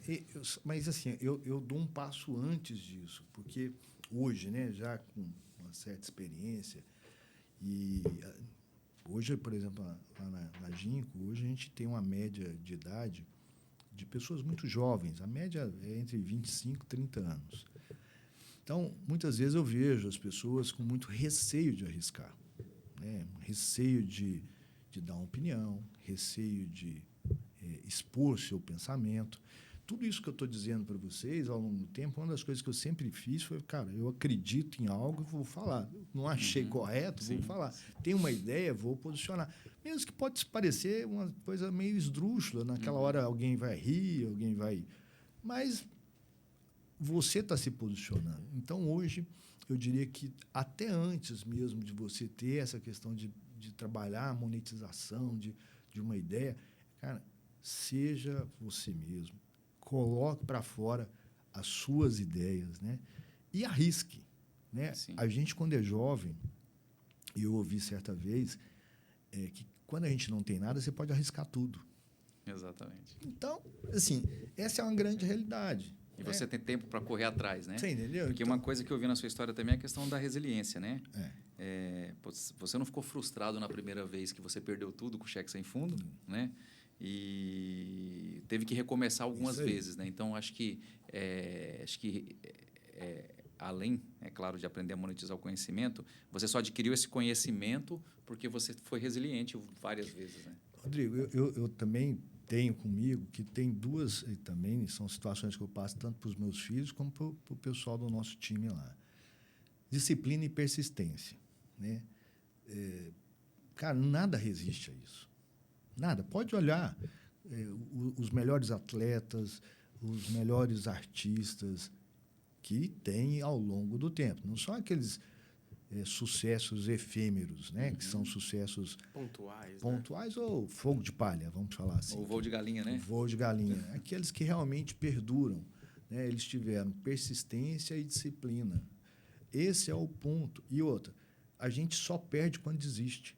Mas, assim, eu dou um passo antes disso, porque hoje, né, já com uma certa experiência, e hoje, por exemplo, lá na Ginco, hoje a gente tem uma média de idade de pessoas muito jovens. A média é entre 25 e 30 anos. Então, muitas vezes eu vejo as pessoas com muito receio de arriscar, né? Receio de dar uma opinião, receio de expor seu pensamento. Tudo isso que eu estou dizendo para vocês ao longo do tempo, uma das coisas que eu sempre fiz foi, cara, eu acredito em algo, vou falar. Não achei correto, vou falar. Tenho uma ideia, vou posicionar. Mesmo que pode parecer uma coisa meio esdrúxula. Naquela hora alguém vai rir, alguém vai... Mas você está se posicionando. Então, hoje, eu diria que até antes mesmo de você ter essa questão de trabalhar a monetização de uma ideia, cara, seja você mesmo. Coloque para fora as suas ideias, né? E arrisque, né? A gente, quando é jovem, eu ouvi certa vez que quando a gente não tem nada, você pode arriscar tudo. Exatamente. Então, assim, essa é uma grande realidade. E você tem tempo para correr atrás, né? Você entendeu? Porque uma coisa que eu vi na sua história também é a questão da resiliência, né? Você não ficou frustrado na primeira vez que você perdeu tudo com o cheque sem fundo, né? E teve que recomeçar algumas vezes, né? Então, acho que além, é claro, de aprender a monetizar o conhecimento, você só adquiriu esse conhecimento porque você foi resiliente várias vezes, né? Rodrigo, eu também tenho comigo que tem duas, e também são situações que eu passo tanto para os meus filhos como para o pessoal do nosso time lá. Disciplina e persistência, né? Cara, nada resiste a isso. Nada. Pode olhar os melhores atletas, os melhores artistas que tem ao longo do tempo. Não são aqueles sucessos efêmeros, né? Que são sucessos pontuais, ou fogo de palha, vamos falar assim. Ou voo de galinha, né? Voo de galinha. Aqueles que realmente perduram, né? Eles tiveram persistência e disciplina. Esse é o ponto. E outra, a gente só perde quando desiste.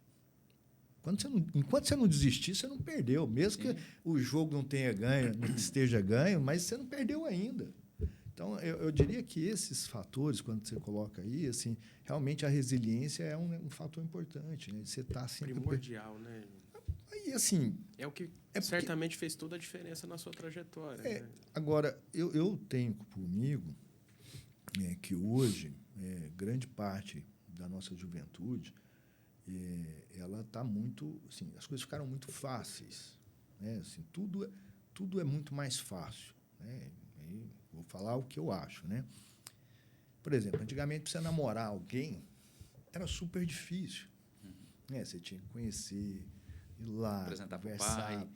Enquanto você não desistir, você não perdeu. Mesmo que o jogo não tenha ganho, não esteja ganho, mas você não perdeu ainda. Então, eu diria que esses fatores, quando você coloca aí, assim, realmente a resiliência é um fator importante. Né? Você está sempre... Primordial, né? Aí, assim... É o que certamente fez toda a diferença na sua trajetória. Né? Agora, eu tenho comigo que hoje, grande parte da nossa juventude, ela está muito... Assim, as coisas ficaram muito fáceis. Né? Assim, tudo é muito mais fácil. Né? Vou falar o que eu acho, né? Por exemplo, antigamente, para você namorar alguém, era super difícil. Né? Você tinha que conhecer, ir lá, apresentar para o conversar. pai.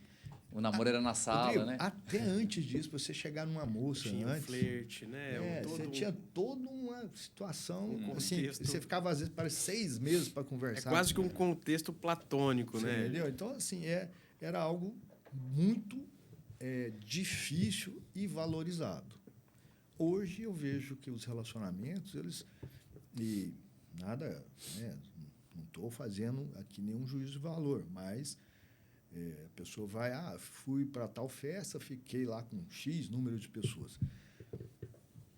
O namoro era na sala, Rodrigo, né? Até antes disso, para você chegar numa moça tinha antes... flerte, né? Você tinha toda uma situação... contexto. Assim, você ficava, às vezes, parece 6 meses para conversar. É quase que um contexto platônico, né? Entendeu? Então, assim, era algo muito difícil e valorizado. Hoje eu vejo que os relacionamentos, eles... E nada... Né, não estou fazendo aqui nenhum juízo de valor, mas a pessoa vai... fui para tal festa, fiquei lá com X número de pessoas.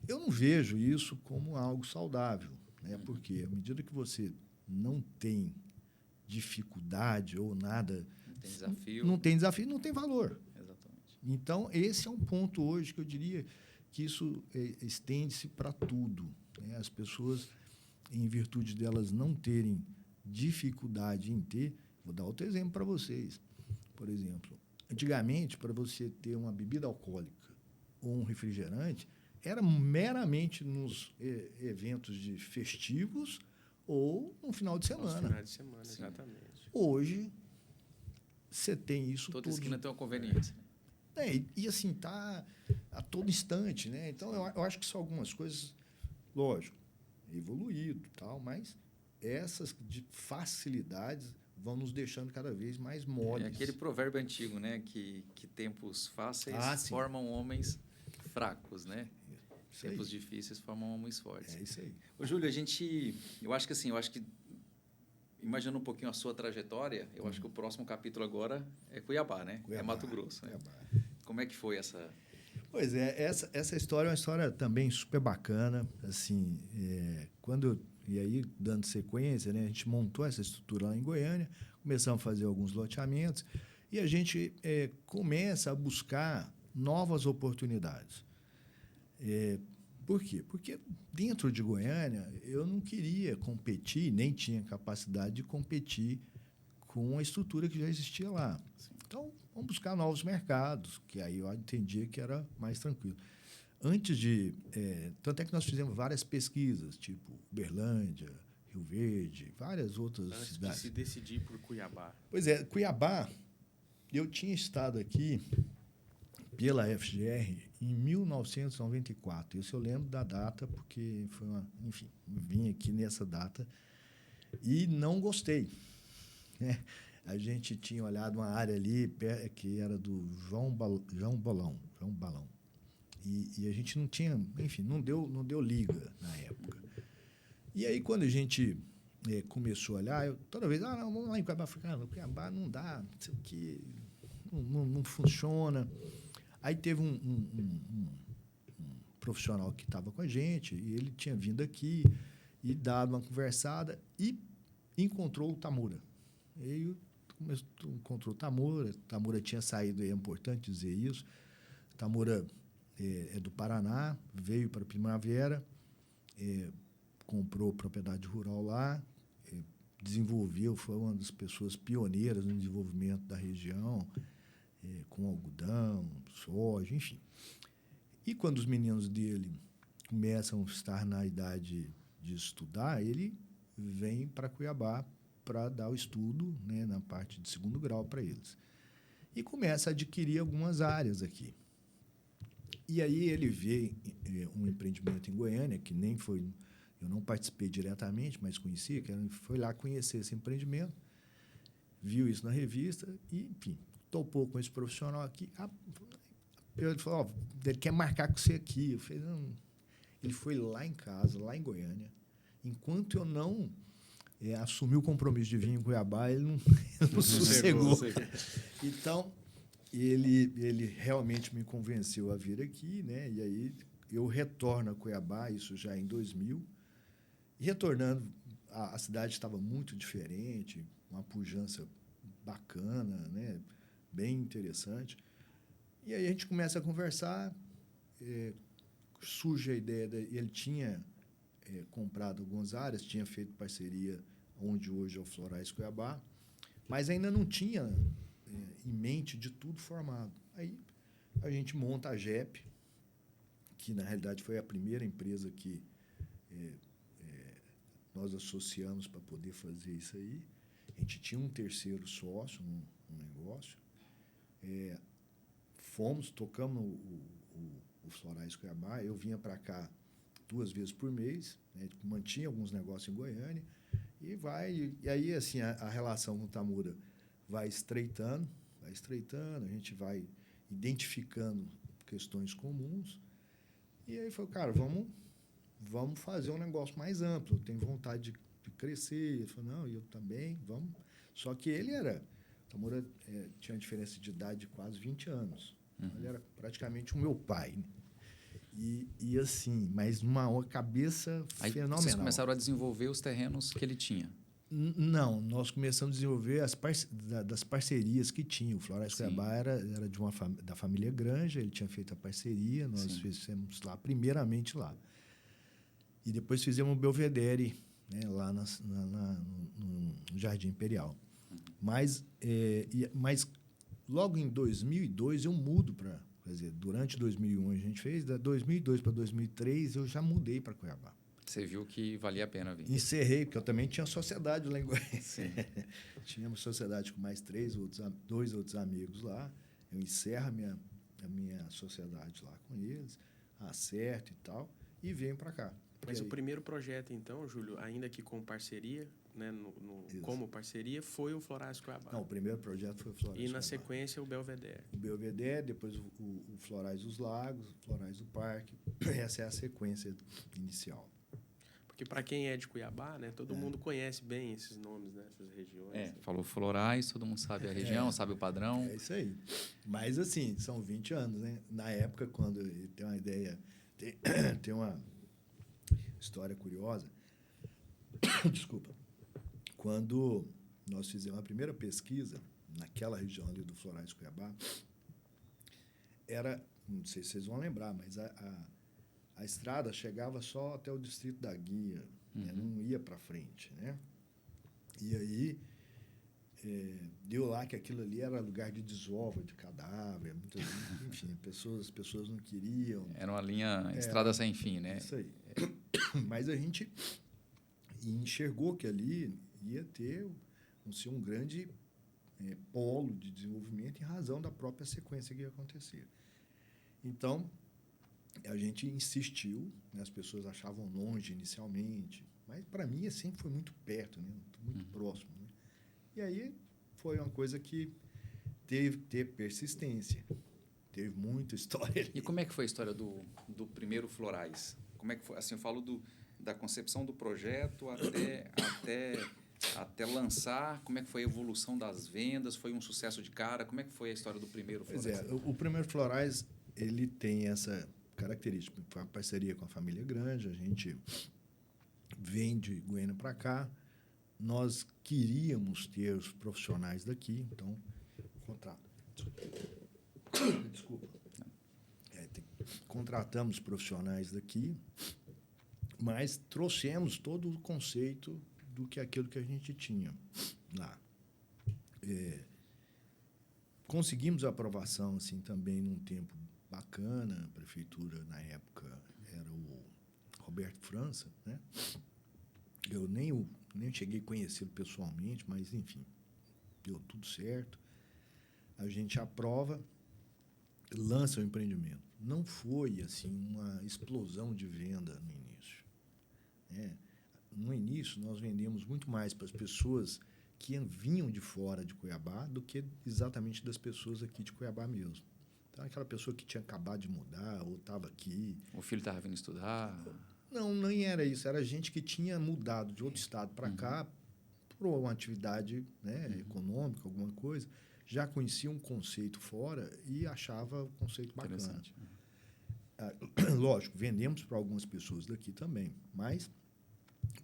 Eu não vejo isso como algo saudável, né? Porque à medida que você não tem dificuldade ou nada... Não tem desafio. Não tem desafio, não tem valor. Exatamente. Então, esse é um ponto hoje que eu diria que isso estende-se para tudo. Né? As pessoas, em virtude delas não terem dificuldade em ter... Vou dar outro exemplo para vocês. Por exemplo, antigamente, para você ter uma bebida alcoólica ou um refrigerante, era meramente nos eventos de festivos ou no final de semana. No final de semana, exatamente. Hoje, você tem isso Toda todo. esquina tem uma conveniência. E assim, está a todo instante. Né? Então, eu acho que são algumas coisas, lógico, evoluído e tal, mas essas de facilidades vão nos deixando cada vez mais moles. É aquele provérbio antigo, né? Que tempos fáceis formam homens fracos, né? Tempos difíceis formam homens fortes. É isso aí. Ô, Júlio, eu acho que imaginando um pouquinho a sua trajetória, eu acho que o próximo capítulo agora é Cuiabá, né? É Mato Grosso. Né? Como é que foi essa... Pois é, essa história é uma história também super bacana. Assim, e aí, dando sequência, né, a gente montou essa estrutura lá em Goiânia, começamos a fazer alguns loteamentos e a gente começa a buscar novas oportunidades. Por quê? Porque dentro de Goiânia eu não queria competir, nem tinha capacidade de competir com a estrutura que já existia lá. Então, vamos buscar novos mercados, que aí eu entendia que era mais tranquilo. Antes de... tanto é que nós fizemos várias pesquisas, tipo Uberlândia, Rio Verde, várias outras cidades. Antes de se decidir por Cuiabá. Pois é, Cuiabá, eu tinha estado aqui pela FGR em 1994. Isso eu lembro da data, porque foi enfim, vim aqui nessa data e não gostei. Né? A gente tinha olhado uma área ali que era do João Balão. E a gente não tinha, enfim, não deu liga na época. E aí, quando a gente começou a olhar, toda vez, não, vamos lá em Cuiabá. No Cuiabá não dá, não sei o quê, não funciona. Aí teve um profissional que estava com a gente, e ele tinha vindo aqui e dado uma conversada e encontrou o Tamura. Ele encontrou o Tamura tinha saído, é importante dizer isso. Tamura é do Paraná, veio para Primavera, comprou propriedade rural lá, desenvolveu, foi uma das pessoas pioneiras no desenvolvimento da região, com algodão, soja, enfim. E quando os meninos dele começam a estar na idade de estudar, ele vem para Cuiabá para dar o estudo, né, na parte de segundo grau para eles. E começa a adquirir algumas áreas aqui. E aí ele vê um empreendimento em Goiânia, que nem foi Eu não participei diretamente, mas conhecia, foi lá conhecer esse empreendimento, viu isso na revista e, enfim, topou com esse profissional aqui. Ele falou, ele quer marcar com você aqui. Eu falei, não. Ele foi lá em casa, lá em Goiânia. Enquanto eu não assumi o compromisso de vir em Cuiabá, ele não sossegou. Então, ele realmente me convenceu a vir aqui, né? E aí eu retorno a Cuiabá, isso já em 2000. E retornando, a cidade estava muito diferente, uma pujança bacana, né? Bem interessante. E aí a gente começa a conversar, surge a ideia, ele tinha comprado algumas áreas, tinha feito parceria onde hoje é o Florais Cuiabá, mas ainda não tinha em mente de tudo formado. Aí a gente monta a GEP, que na realidade foi a primeira empresa que nós associamos para poder fazer isso aí. A gente tinha um terceiro sócio no negócio. Tocamos o Florais Cuiabá. Eu vinha para cá 2 vezes por mês, né? Mantinha alguns negócios em Goiânia e aí assim a relação com o Tamura vai estreitando, a gente vai identificando questões comuns e aí foi, cara, vamos fazer um negócio mais amplo. Eu tenho vontade de crescer. Ele falou, não, eu também, vamos. Só que o Tamura tinha uma diferença de idade de quase 20 anos. Uhum. Ele era praticamente o meu pai, né? E assim, mas uma cabeça aí fenomenal. Vocês começaram a desenvolver os terrenos que ele tinha? Não, nós começamos a desenvolver das parcerias que tinha. O Florais Cuiabá era da família Granja, ele tinha feito a parceria, nós fizemos lá, primeiramente lá. E depois fizemos o Belvedere, né, lá no Jardim Imperial. Uhum. Mas logo em 2002 eu mudo para... Quer dizer, durante 2001 a gente fez, de 2002 para 2003 eu já mudei para Cuiabá. Você viu que valia a pena vir? Encerrei, porque eu também tinha sociedade lá em Goiânia. Tínhamos sociedade com mais 2 outros amigos lá. Eu encerro a minha sociedade lá com eles, acerto e tal, e venho para cá. Mas o primeiro projeto, então, Júlio, ainda que com parceria, né, como parceria, foi o Florais Cuiabá. Não, o primeiro projeto foi o Florais Cuiabá. E, na Cuiabá. sequência, o Belvedere. O Belvedere, depois o Florais dos Lagos, o Florais do Parque. Essa é a sequência inicial. Porque, para quem é de Cuiabá, né, todo mundo conhece bem esses nomes, né, essas regiões. Falou Florais, todo mundo sabe a região, sabe o padrão. É isso aí. Mas, assim, são 20 anos, né? Na época, quando ele tem uma ideia... Tem uma história curiosa. Desculpa. Quando nós fizemos a primeira pesquisa naquela região ali do Florais Cuiabá, não sei se vocês vão lembrar, mas a estrada chegava só até o distrito da Guia, né? Não ia para frente, né? E aí deu lá que aquilo ali era lugar de desova de cadáver, enfim, pessoas não queriam. Era uma linha estrada sem fim, né? Isso aí. Mas a gente enxergou que ali ia ser um grande polo de desenvolvimento em razão da própria sequência que ia acontecer. Então, a gente insistiu, né? As pessoas achavam longe inicialmente, mas para mim sempre foi muito perto, né? Muito próximo. Né? E aí foi uma coisa que teve que ter persistência, teve muita história ali. E como é que foi a história do primeiro Florais? Como é que foi? Assim, eu falo da concepção do projeto até lançar, como é que foi a evolução das vendas? Foi um sucesso de cara? Como é que foi a história do primeiro Florais? Pois o primeiro Florais, ele tem essa característica. Foi uma parceria com a família Granja, a gente vem de Goiânia para cá, nós queríamos ter os profissionais daqui, então, contratamos profissionais daqui, mas trouxemos todo o conceito do que aquilo que a gente tinha lá. Conseguimos a aprovação assim, também num tempo bacana. A prefeitura, na época, era o Roberto França, né? Eu nem cheguei a conhecê-lo pessoalmente, mas, enfim, deu tudo certo. A gente aprova, lança o empreendimento. Não foi assim uma explosão de venda no início. né? No início, nós vendemos muito mais para as pessoas que vinham de fora de Cuiabá do que exatamente das pessoas aqui de Cuiabá mesmo. Então, aquela pessoa que tinha acabado de mudar ou estava aqui. O filho estava vindo estudar? Não, nem era isso. Era gente que tinha mudado de outro estado para cá por uma atividade, né, econômica, alguma coisa. Já conhecia um conceito fora e achava o conceito bacana. Lógico, vendemos para algumas pessoas daqui também, mas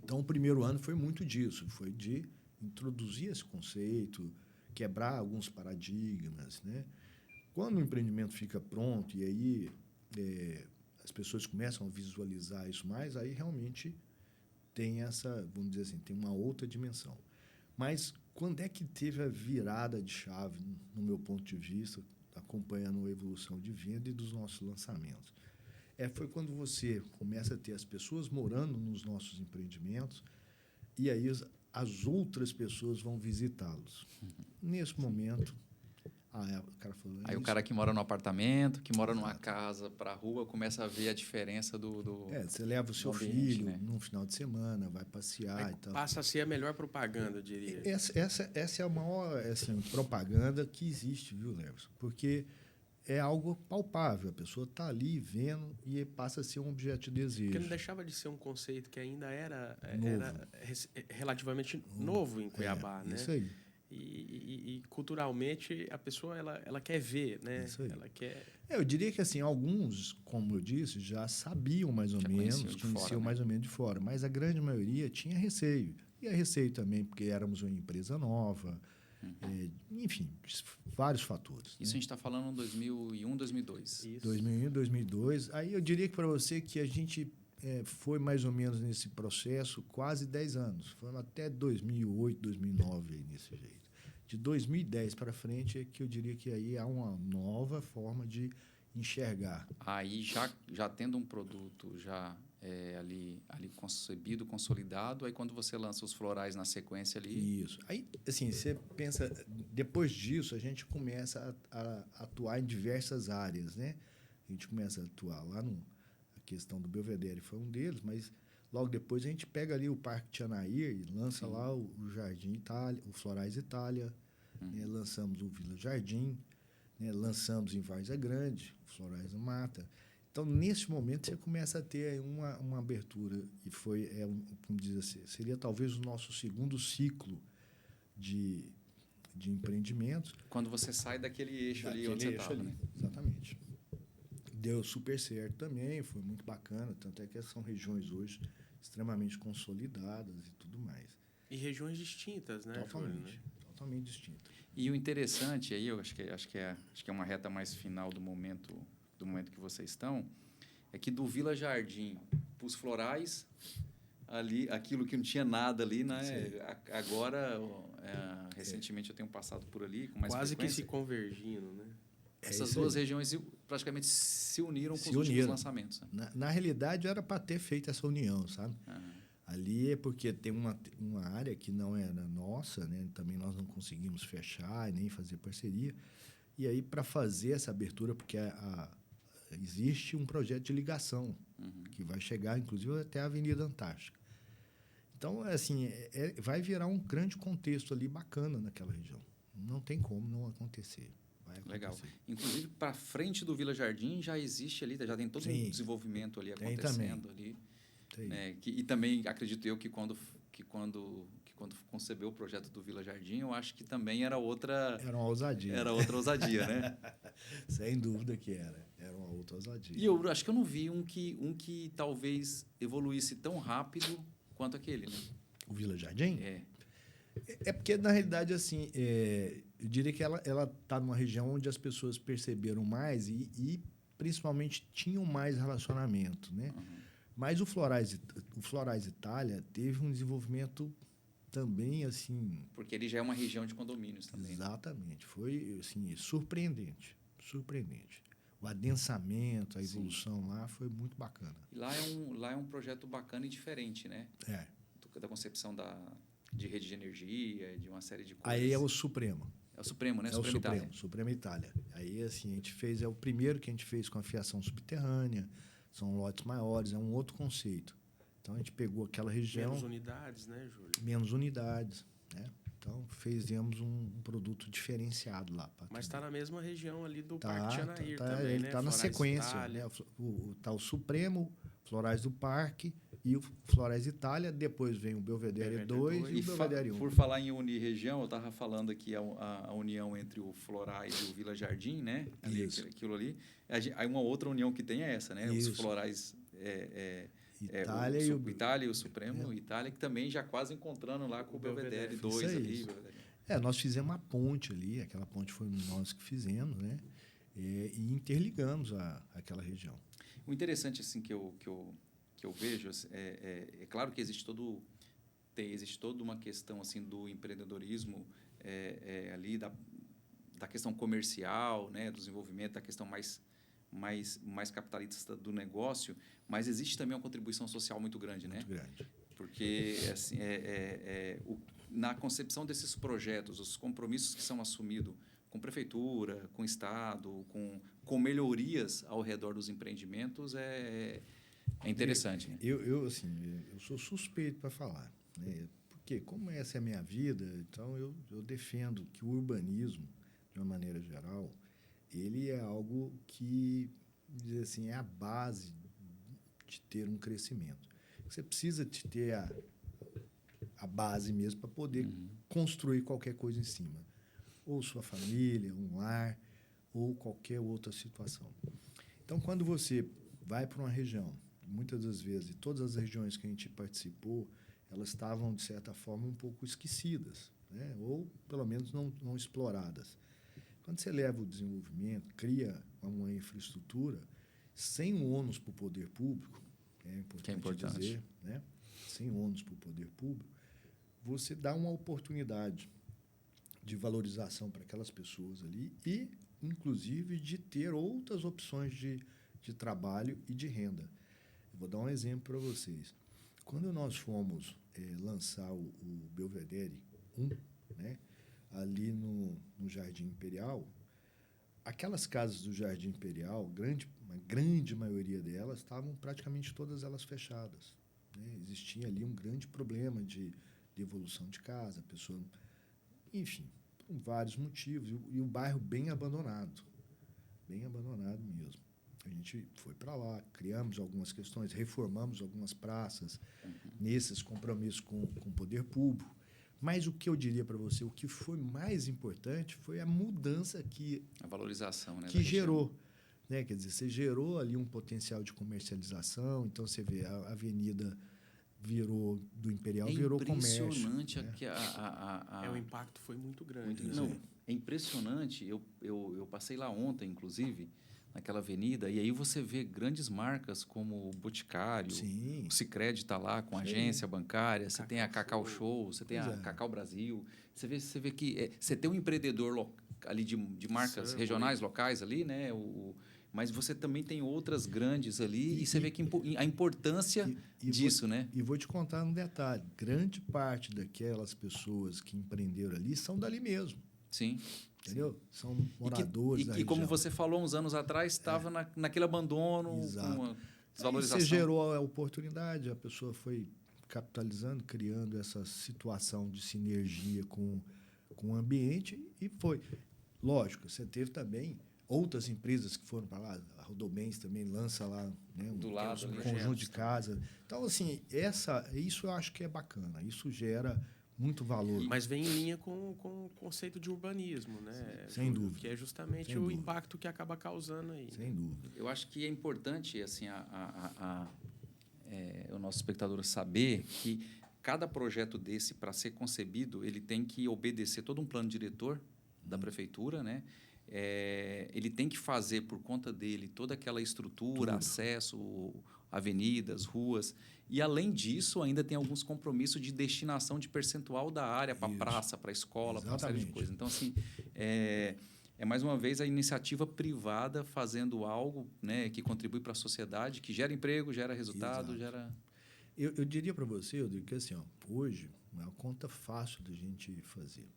então o primeiro ano foi muito disso, foi de introduzir esse conceito, quebrar alguns paradigmas, né? Quando o empreendimento fica pronto e aí as pessoas começam a visualizar isso mais, aí realmente tem essa, vamos dizer assim, tem uma outra dimensão. Mas quando é que teve a virada de chave, no meu ponto de vista, acompanhando a evolução de venda e dos nossos lançamentos? Foi quando você começa a ter as pessoas morando nos nossos empreendimentos e aí as outras pessoas vão visitá-los. Nesse momento, o cara falou... Aí o cara que mora no apartamento, que mora numa casa para a rua, começa a ver a diferença do você leva o seu ambiente, filho, né? Num final de semana, vai passear e tal. Passa a ser a melhor propaganda, eu diria. Essa é a maior assim, propaganda que existe, viu, Leverson? Porque é algo palpável. A pessoa está ali vendo e passa a ser um objeto de desejo. Porque não deixava de ser um conceito que ainda era relativamente novo em Cuiabá, né? Isso aí. E culturalmente a pessoa ela quer ver, né? Isso aí. Ela quer... Eu diria que assim, alguns, como eu disse, já sabiam mais ou menos, conheciam mais ou menos de fora, mas a grande maioria tinha receio. E é receio também porque éramos uma empresa nova, enfim, vários fatores. Isso, né? A gente está falando em 2001, 2002. Isso. 2001, 2002. Aí eu diria que para você que a gente foi mais ou menos nesse processo quase 10 anos. Foi até 2008, 2009 aí nesse jeito. De 2010 para frente é que eu diria que aí há uma nova forma de enxergar. Aí já tendo um produto já ali concebido, consolidado, aí quando você lança os florais na sequência ali... Isso. Aí, assim, você pensa... Depois disso, a gente começa a atuar em diversas áreas, né? A gente começa a atuar lá a questão do Belvedere foi um deles, mas logo depois a gente pega ali o Parque Tianair e lança lá o Jardim Itália, o Florais Itália, né? Lançamos o Vila Jardim, né? Lançamos em Várzea Grande, o Florais no Mata. Então, nesse momento, você começa a ter uma abertura e como diz assim, seria talvez o nosso segundo ciclo de empreendimentos. Quando você sai daquele eixo ali onde você estava, né? Exatamente. Deu super certo também, foi muito bacana, tanto é que são regiões hoje extremamente consolidadas e tudo mais. E regiões distintas, né? Totalmente distintas. E o interessante aí, eu acho que é uma reta mais final do momento que vocês estão, é que do Vila Jardim para os florais, ali, aquilo que não tinha nada ali, né? Agora, recentemente eu tenho passado por ali com mais quase frequência. Que se convergindo, né? Essas duas regiões praticamente se uniram com os últimos lançamentos. Né? Na realidade, era para ter feito essa união, sabe? Ali é porque tem uma área que não era nossa, né? Também nós não conseguimos fechar e nem fazer parceria. E aí, para fazer essa abertura, porque existe um projeto de ligação que vai chegar, inclusive, até a Avenida Antártica. Então, assim, vai virar um grande contexto ali bacana naquela região. Não tem como não acontecer. Legal. Inclusive, para frente do Vila Jardim já existe ali, já tem todo um desenvolvimento ali acontecendo ali. Né? E também acredito eu que quando concebeu o projeto do Vila Jardim, eu acho que também era outra... Era uma ousadia. Era outra ousadia, né? Sem dúvida que era. Era uma outra ousadia. E eu acho que eu não vi um que talvez evoluísse tão rápido quanto aquele, né? O Vila Jardim? É porque, na realidade, assim, eu diria que ela está numa região onde as pessoas perceberam mais e principalmente, tinham mais relacionamento, né? Mas o Florais Itália teve um desenvolvimento também, assim... Porque ele já é uma região de condomínios também. Exatamente. Foi, assim, surpreendente. O adensamento, a evolução lá foi muito bacana. E lá é um projeto bacana e diferente, né? Da concepção de rede de energia, de uma série de coisas. Aí é o Supremo. É o Supremo, né? É o Supremo Itália. Aí, assim, a gente fez... É o primeiro que a gente fez com a fiação subterrânea. São lotes maiores, é um outro conceito. Então, a gente pegou aquela região... Menos unidades, né, Júlio? Menos unidades, né? Então, fizemos um produto diferenciado lá. Mas está na mesma região ali do Tá, Parque Tianair tá, também, ele né? está na Florais sequência. Itália. Né? Tá o Supremo, Florais do Parque e o Florais Itália. Depois vem o Belvedere 2 e o Belvedere 1. Por falar em unir região, eu estava falando aqui a união entre o Florais e o Vila Jardim, né? Isso. Aquilo ali. Aí uma outra união que tem é essa, né? Isso. Os Florais... Itália o Itália e o Supremo, Itália, que também já quase encontrando lá com o Belvedere 2 ali. Nós fizemos uma ponte ali, aquela ponte foi nós que fizemos, né? E interligamos aquela região. O interessante assim que eu vejo é claro que existe toda uma questão assim do empreendedorismo ali da questão comercial, né, do desenvolvimento, da questão mais capitalista do negócio, mas existe também uma contribuição social muito grande, né? Muito grande. Porque assim, na concepção desses projetos, os compromissos que são assumidos com prefeitura, com Estado, com melhorias ao redor dos empreendimentos é interessante. Né? Eu sou suspeito para falar, né? Porque como essa é a minha vida, então eu defendo que o urbanismo, de uma maneira geral, ele é algo que, dizer assim, é a base de ter um crescimento. Você precisa de ter a base mesmo para poder construir qualquer coisa em cima. Ou sua família, um lar, ou qualquer outra situação. Então, quando você vai para uma região, muitas das vezes, todas as regiões que a gente participou, elas estavam, de certa forma, um pouco esquecidas, né? Ou, pelo menos, não exploradas. Quando você leva o desenvolvimento, cria uma infraestrutura, sem o ônus para o poder público, é importante dizer, né? Sem ônus para o poder público, você dá uma oportunidade de valorização para aquelas pessoas ali e, inclusive, de ter outras opções de trabalho e de renda. Eu vou dar um exemplo para vocês. Quando nós fomos lançar o Belvedere 1, né, ali no Jardim Imperial, aquelas casas do Jardim Imperial, uma grande maioria delas, estavam praticamente todas elas fechadas. Né? Existia ali um grande problema de evolução de casa, a pessoa... Enfim, por vários motivos. E o bairro bem abandonado mesmo. A gente foi para lá, criamos algumas questões, reformamos algumas praças, nesses compromissos com o poder público. Mas o que eu diria para você, o que foi mais importante foi a mudança a valorização, né, que gerou. Né? Quer dizer, você gerou ali um potencial de comercialização, então você vê a avenida virou do Imperial, virou comércio. É impressionante o impacto foi muito grande. É impressionante. Eu passei lá ontem, inclusive, naquela avenida, e aí você vê grandes marcas como o Boticário, Sim. o Sicredi está lá com a agência bancária, você tem a Cacau Show, você tem a Cacau Brasil, você vê que você tem um empreendedor ali de marcas regionais, locais ali, né? Mas você também tem outras grandes ali e você vê que a importância disso, né? E vou te contar um detalhe. Grande parte daquelas pessoas que empreenderam ali são dali mesmo. Sim. Entendeu? São moradores da região. E como você falou uns anos atrás, estava naquele abandono, exato, com uma desvalorização. Você gerou a oportunidade, a pessoa foi capitalizando, criando essa situação de sinergia com o ambiente e foi. Lógico, você teve também outras empresas que foram para lá, a Rodobens também lança lá, né, do lado, um conjunto de casa. Então, assim, isso eu acho que é bacana, isso gera muito valor. Mas vem em linha com o conceito de urbanismo, né? Sem dúvida. Que é justamente o impacto que acaba causando aí. Sem dúvida. Eu acho que é importante assim, o nosso espectador saber que cada projeto desse, para ser concebido, ele tem que obedecer todo um plano diretor da prefeitura, né? Ele tem que fazer por conta dele toda aquela estrutura, acesso, avenidas, ruas. E, além disso, ainda tem alguns compromissos de destinação de percentual da área para praça, para escola, para uma série de coisas. Então, assim, mais uma vez a iniciativa privada fazendo algo, né, que contribui para a sociedade, que gera emprego, gera resultado, gera... Eu diria para você, Rodrigo, que assim, hoje é uma conta fácil da gente fazer.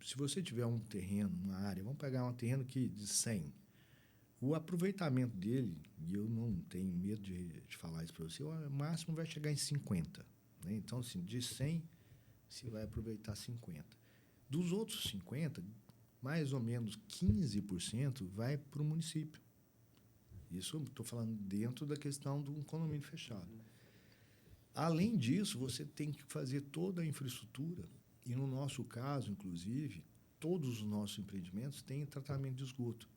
Se você tiver um terreno, uma área, vamos pegar um terreno de 100, O aproveitamento dele, e eu não tenho medo de falar isso para você, o máximo vai chegar em 50. Né? Então, assim, de 100, você vai aproveitar 50. Dos outros 50, mais ou menos 15% vai para o município. Isso eu estou falando dentro da questão do condomínio fechado. Além disso, você tem que fazer toda a infraestrutura, e no nosso caso, inclusive, todos os nossos empreendimentos têm tratamento de esgoto.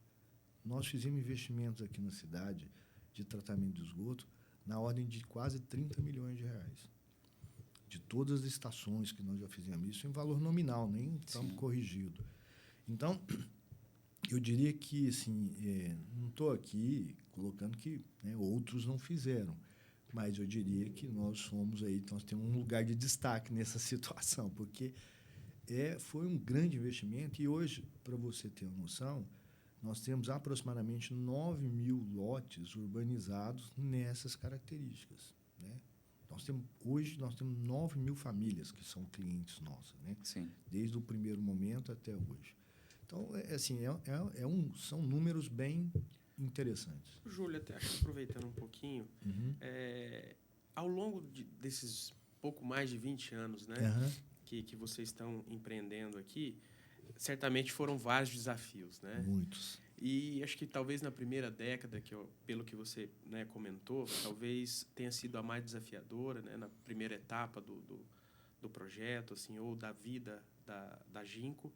Nós fizemos investimentos aqui na cidade de tratamento de esgoto na ordem de quase 30 milhões de reais. De todas as estações que nós já fizemos isso, em valor nominal, nem tão corrigido. Então, eu diria que, assim, não estou aqui colocando que, né, outros não fizeram, mas eu diria que nós temos um lugar de destaque nessa situação, porque foi um grande investimento e hoje, para você ter uma noção, nós temos aproximadamente 9 mil lotes urbanizados nessas características. Né? Hoje nós temos 9 mil famílias que são clientes nossas, né? Sim. Desde o primeiro momento até hoje. Então, são números bem interessantes. Júlio, até aproveitando um pouquinho, ao longo desses pouco mais de 20 anos, né, que vocês estão empreendendo aqui, certamente foram vários desafios, né? Muitos. E acho que talvez na primeira década, pelo que você, né, comentou, talvez tenha sido a mais desafiadora, né, na primeira etapa do projeto, assim, ou da vida da Ginco.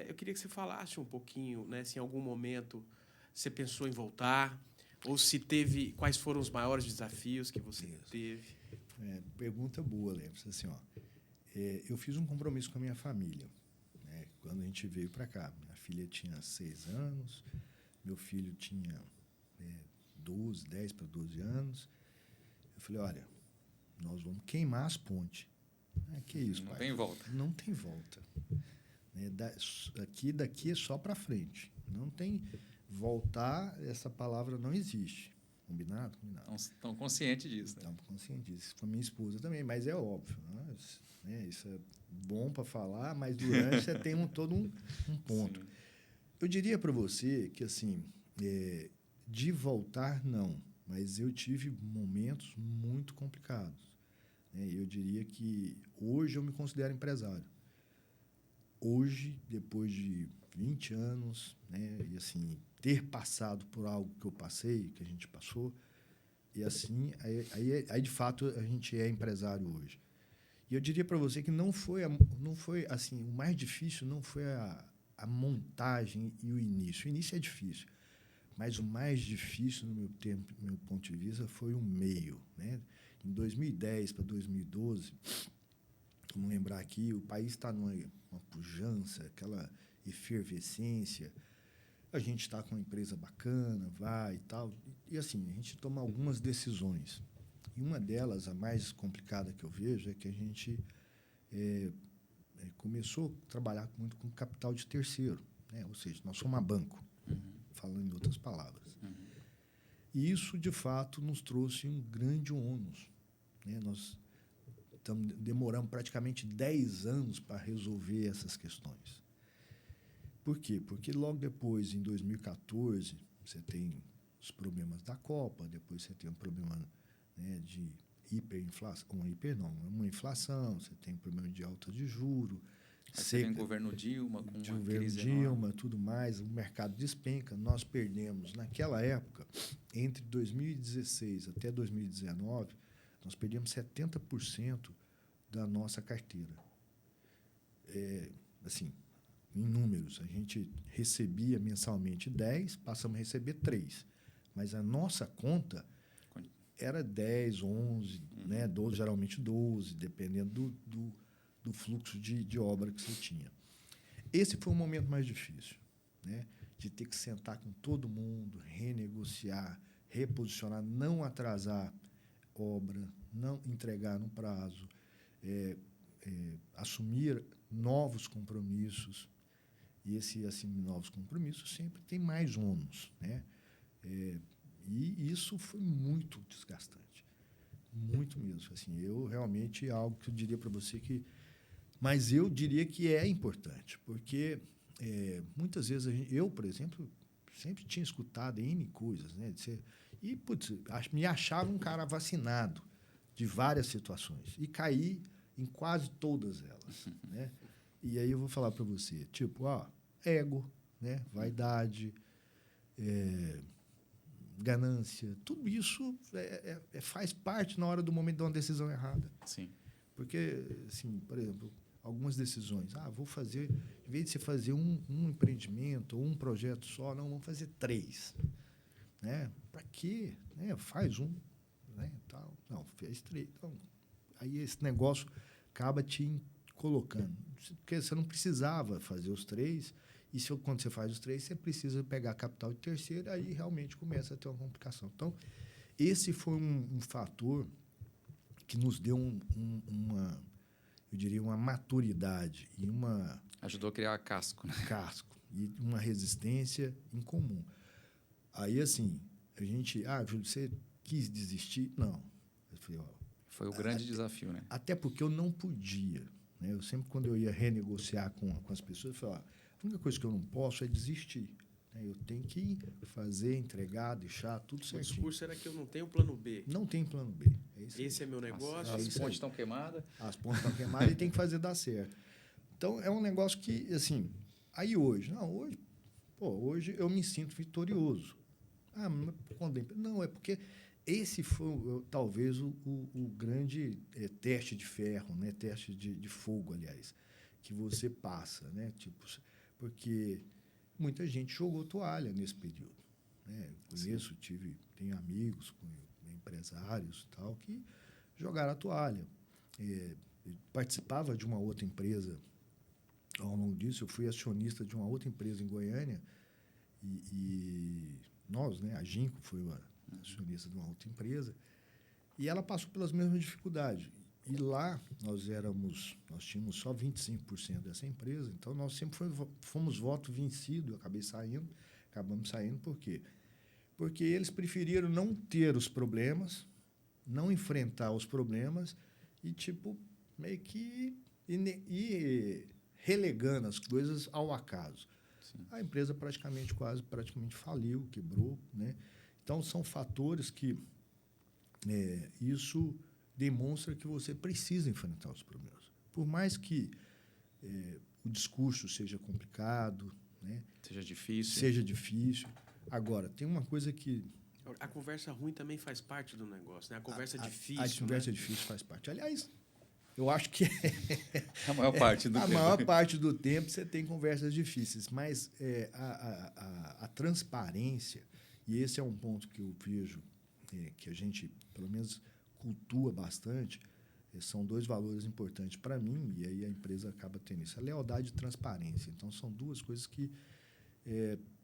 Eu queria que você falasse um pouquinho, né, se em algum momento você pensou em voltar, ou se teve, quais foram os maiores desafios que você teve. Pergunta boa, Lemos. Assim, eu fiz um compromisso com a minha família, né, quando a gente veio para cá. Minha filha tinha 6 anos, meu filho tinha 10 para 12 anos. Eu falei, olha, nós vamos queimar as pontes. Que isso, pai? Não tem volta. Não tem volta. Daqui é só para frente. Não tem voltar, essa palavra não existe. Combinado? Combinado. Estão conscientes disso. Né? Estamos conscientes disso. Com a minha esposa também, mas é óbvio. Né? Isso é bom para falar, mas durante você tem todo um ponto. Sim. Eu diria para você que, assim, de voltar, não. Mas eu tive momentos muito complicados. Né? Eu diria que hoje eu me considero empresário. Hoje, depois de 20 anos, né, e assim, ter passado por algo que eu passei, que a gente passou, e assim, aí de fato a gente é empresário hoje. E eu diria para você que não foi assim, o mais difícil não foi a montagem e o início. O início é difícil, mas o mais difícil, no meu ponto de vista, foi o meio. Né? Em 2010 para 2012, vamos lembrar aqui, o país está numa pujança, aquela efervescência. A gente está com uma empresa bacana, vai e tal. E, assim, a gente toma algumas decisões. E uma delas, a mais complicada que eu vejo, é que a gente começou a trabalhar muito com capital de terceiro. Né? Ou seja, nós somos um banco, falando em outras palavras. E isso, de fato, nos trouxe um grande ônus. Né? Nós demoramos praticamente 10 anos para resolver essas questões. Por quê? Porque logo depois, em 2014, você tem os problemas da Copa, depois você tem um problema, né, de hiperinflação, uma inflação, você tem problema de alta de juros. Você tem governo Dilma, com uma crise Dilma, tudo mais, o mercado despenca. Nós perdemos, naquela época, entre 2016 até 2019, nós perdemos 70% da nossa carteira. Assim, em números, a gente recebia mensalmente 10, passamos a receber 3. Mas a nossa conta era 10, 11, né, 12, geralmente 12, dependendo do fluxo de obra que você tinha. Esse foi o momento mais difícil, né, de ter que sentar com todo mundo, renegociar, reposicionar, não atrasar obra, não entregar no prazo, assumir novos compromissos. E esse assumir novos compromissos sempre tem mais ônus, né? E isso foi muito desgastante, muito mesmo. Assim, eu realmente algo que eu diria para você que, mas eu diria que é importante, porque muitas vezes eu, por exemplo, sempre tinha escutado N coisas, né? E, putz, me achava um cara vacinado de várias situações. E caí em quase todas elas, né? E aí eu vou falar para você, tipo, ego, né? Vaidade, ganância, tudo isso faz parte na hora do momento de uma decisão errada. Sim. Porque, assim, por exemplo, algumas decisões, vou fazer, em vez de você fazer um empreendimento ou um projeto só, não, vamos fazer 3. Né? Para quê? Né? Faz um, né? Tal. Não, fez 3. Então, aí esse negócio acaba te colocando. Porque você não precisava fazer os 3, e quando você faz os 3, você precisa pegar capital de terceiro, aí realmente começa a ter uma complicação. Então, esse foi um fator que nos deu eu diria, uma maturidade e Ajudou a criar casco, né? Casco e uma resistência em comum. Aí, assim, a gente... Júlio, você quis desistir? Não. Eu falei, foi o grande desafio, né? Até porque eu não podia. Né? Eu sempre, quando eu ia renegociar com as pessoas, eu falava, a única coisa que eu não posso é desistir. Né? Eu tenho que fazer, entregar, deixar tudo certinho. O discurso era que eu não tenho plano B. Não tem plano B. Esse é meu negócio. As pontes estão queimadas. As pontes estão queimadas e tem que fazer dar certo. Então, é um negócio que, assim... Aí, hoje eu me sinto vitorioso. Não, é porque esse foi, talvez, o grande teste de ferro, né? Teste de fogo, aliás, que você passa, né? Tipo, porque muita gente jogou toalha nesse período. Né? Conheço, tenho amigos, empresários e tal, que jogaram a toalha. Participava de uma outra empresa. Ao longo disso, eu fui acionista de uma outra empresa em Goiânia e nós, né, a Ginco foi acionista de uma outra empresa e ela passou pelas mesmas dificuldades. E lá nós tínhamos só 25% dessa empresa, então nós sempre fomos voto vencido. Eu acabamos saindo por quê? Porque eles preferiram não ter os problemas, não enfrentar os problemas e, tipo, meio que ir relegando as coisas ao acaso. Sim. A empresa praticamente faliu, quebrou, né? Então, são fatores que isso demonstra que você precisa enfrentar os problemas. Por mais que o discurso seja complicado, né? Seja difícil. Agora, tem uma coisa que... A conversa ruim também faz parte do negócio, né? A conversa difícil. A conversa difícil faz parte. Aliás, eu acho que a maior parte do tempo. A maior parte do tempo você tem conversas difíceis, mas a transparência, e esse é um ponto que eu vejo que a gente, pelo menos, cultua bastante, são 2 valores importantes para mim, e aí a empresa acaba tendo isso. A lealdade e transparência. Então, são 2 coisas que,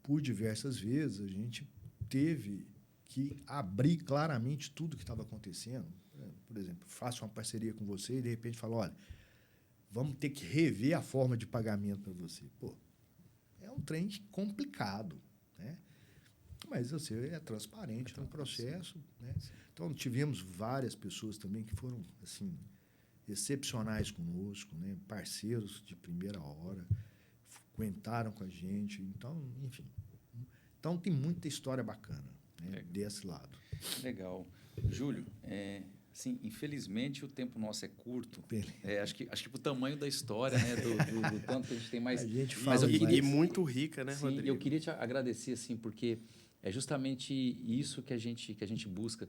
por diversas vezes, a gente teve que abrir claramente tudo que estava acontecendo. Por exemplo, faço uma parceria com você e, de repente, falo, olha, vamos ter que rever a forma de pagamento para você. É um trem complicado, né? Mas você é transparente no processo, né? Então, tivemos várias pessoas também que foram, assim, excepcionais conosco, né? Parceiros de primeira hora, aguentaram com a gente. Então, enfim. Então, tem muita história bacana, né? Desse lado. Legal. Júlio, sim, infelizmente o tempo nosso é curto. Acho que pro tamanho da história, né, do tanto que a gente tem mais. A gente fala e muito rica, né, sim, Rodrigo? eu queria te agradecer, assim, porque é justamente isso que a gente busca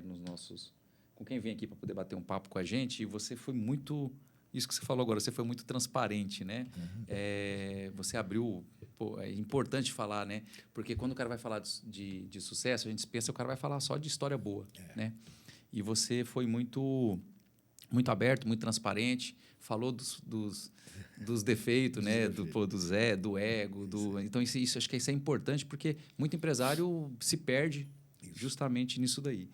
nos nossos, com quem vem aqui para poder bater um papo com a gente. E você foi muito, isso que você falou agora, você foi muito transparente, né? Uhum. Você abriu. É importante falar, né? Porque quando o cara vai falar de sucesso, a gente pensa que o cara vai falar só de história boa, né? E você foi muito aberto, muito transparente, falou dos defeitos, né? Do ego. Então, isso, acho que isso é importante, porque muito empresário se perde justamente nisso daí.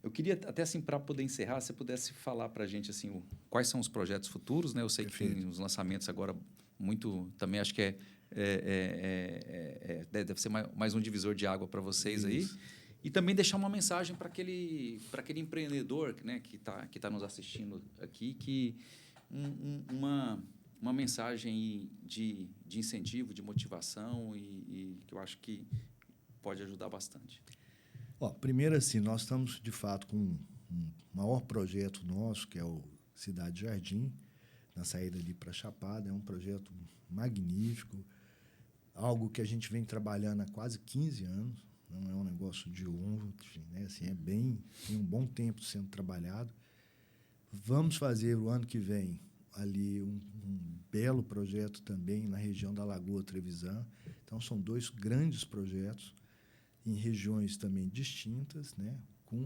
Eu queria, até assim, para poder encerrar, se você pudesse falar para a gente assim, quais são os projetos futuros, né? Eu sei que tem os lançamentos agora muito... Também acho que deve ser mais um divisor de água para vocês aí. E também deixar uma mensagem para aquele empreendedor, né, que tá nos assistindo aqui, que uma mensagem de incentivo, de motivação e que eu acho que pode ajudar bastante. Primeiro, assim, nós estamos, de fato, com um maior projeto nosso, que é o Cidade Jardim, na saída ali para Chapada. É um projeto magnífico, algo que a gente vem trabalhando há quase 15 anos, não é um negócio de ontem, né? Assim, tem um bom tempo sendo trabalhado. Vamos fazer o ano que vem ali um belo projeto também na região da Lagoa Trevisan. Então, são 2 grandes projetos em regiões também distintas, né?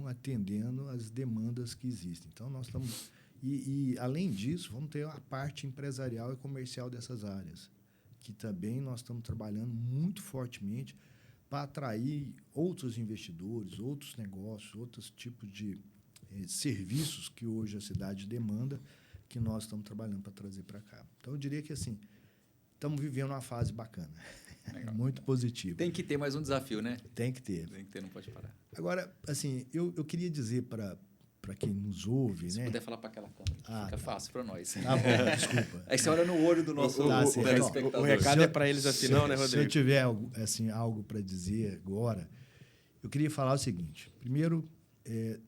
Atendendo às demandas que existem. Então, nós estamos... E, além disso, vamos ter a parte empresarial e comercial dessas áreas, que também nós estamos trabalhando muito fortemente para atrair outros investidores, outros negócios, outros tipos de serviços que hoje a cidade demanda, que nós estamos trabalhando para trazer para cá. Então, eu diria que, assim, estamos vivendo uma fase bacana, muito positiva. Tem que ter mais um desafio, né? Tem que ter. Tem que ter, não pode parar. Agora, assim, eu queria dizer para quem nos ouve, Se né? puder falar para aquela câmera, fica fácil para nós. Tá bom, desculpa. Aí você olha no olho do nosso telespectador. O recado é para eles assim, não, né, Rodrigo? Se eu tiver assim, algo para dizer agora, eu queria falar o seguinte. Primeiro,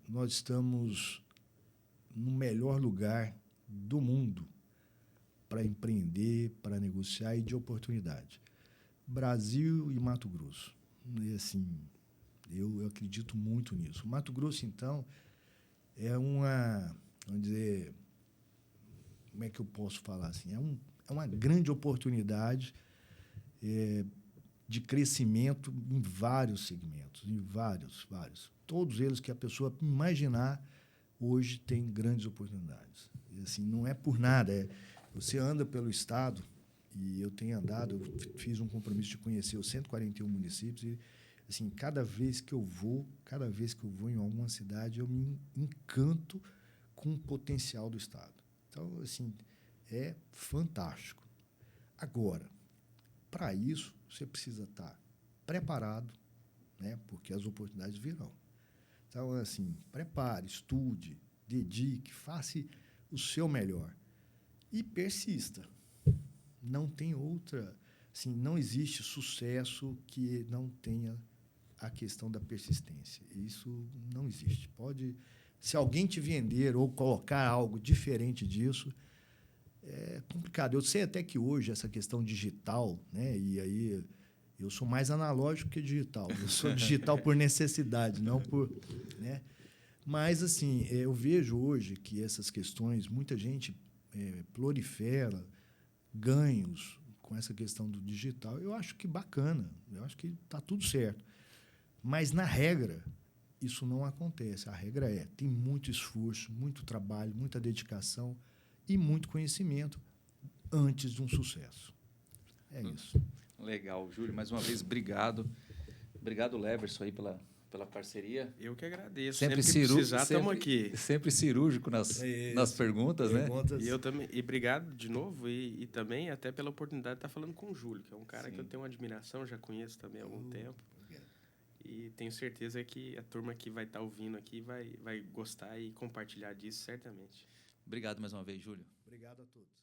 nós estamos no melhor lugar do mundo para empreender, para negociar e de oportunidade. Brasil e Mato Grosso. E, assim, eu acredito muito nisso. O Mato Grosso, então, é vamos dizer, como é que eu posso falar assim? É uma grande oportunidade de crescimento em vários segmentos, em vários. Todos eles que a pessoa imaginar, hoje tem grandes oportunidades. E, assim, não é por nada. Você anda pelo estado, e eu tenho andado, eu fiz um compromisso de conhecer os 141 municípios, e, assim, cada vez que eu vou em alguma cidade, eu me encanto com o potencial do estado. Então, assim, é fantástico. Agora, para isso, você precisa estar preparado, né? Porque as oportunidades virão. Então, assim, prepare, estude, dedique, faça o seu melhor e persista. Não tem outra, assim, não existe sucesso que não tenha a questão da persistência. Isso não existe. Se alguém te vender ou colocar algo diferente disso, é complicado. Eu sei até que hoje essa questão digital, né? E aí eu sou mais analógico que digital. Eu sou digital por necessidade, não por, né? Mas, assim, eu vejo hoje que essas questões, muita gente prolifera ganhos com essa questão do digital. Eu acho que bacana, eu acho que está tudo certo. Mas, na regra, isso não acontece. A regra tem muito esforço, muito trabalho, muita dedicação e muito conhecimento antes de um sucesso. É isso. Legal, Júlio. Mais uma vez, obrigado. Obrigado, Leverson, aí pela parceria. Eu que agradeço. Sempre precisar, estamos aqui. Sempre cirúrgico nas perguntas, né? E eu também. E obrigado de novo e também até pela oportunidade de estar falando com o Júlio, que é um cara que eu tenho uma admiração, já conheço também há algum tempo. E tenho certeza que a turma que vai estar ouvindo aqui vai gostar e compartilhar disso, certamente. Obrigado mais uma vez, Júlio. Obrigado a todos.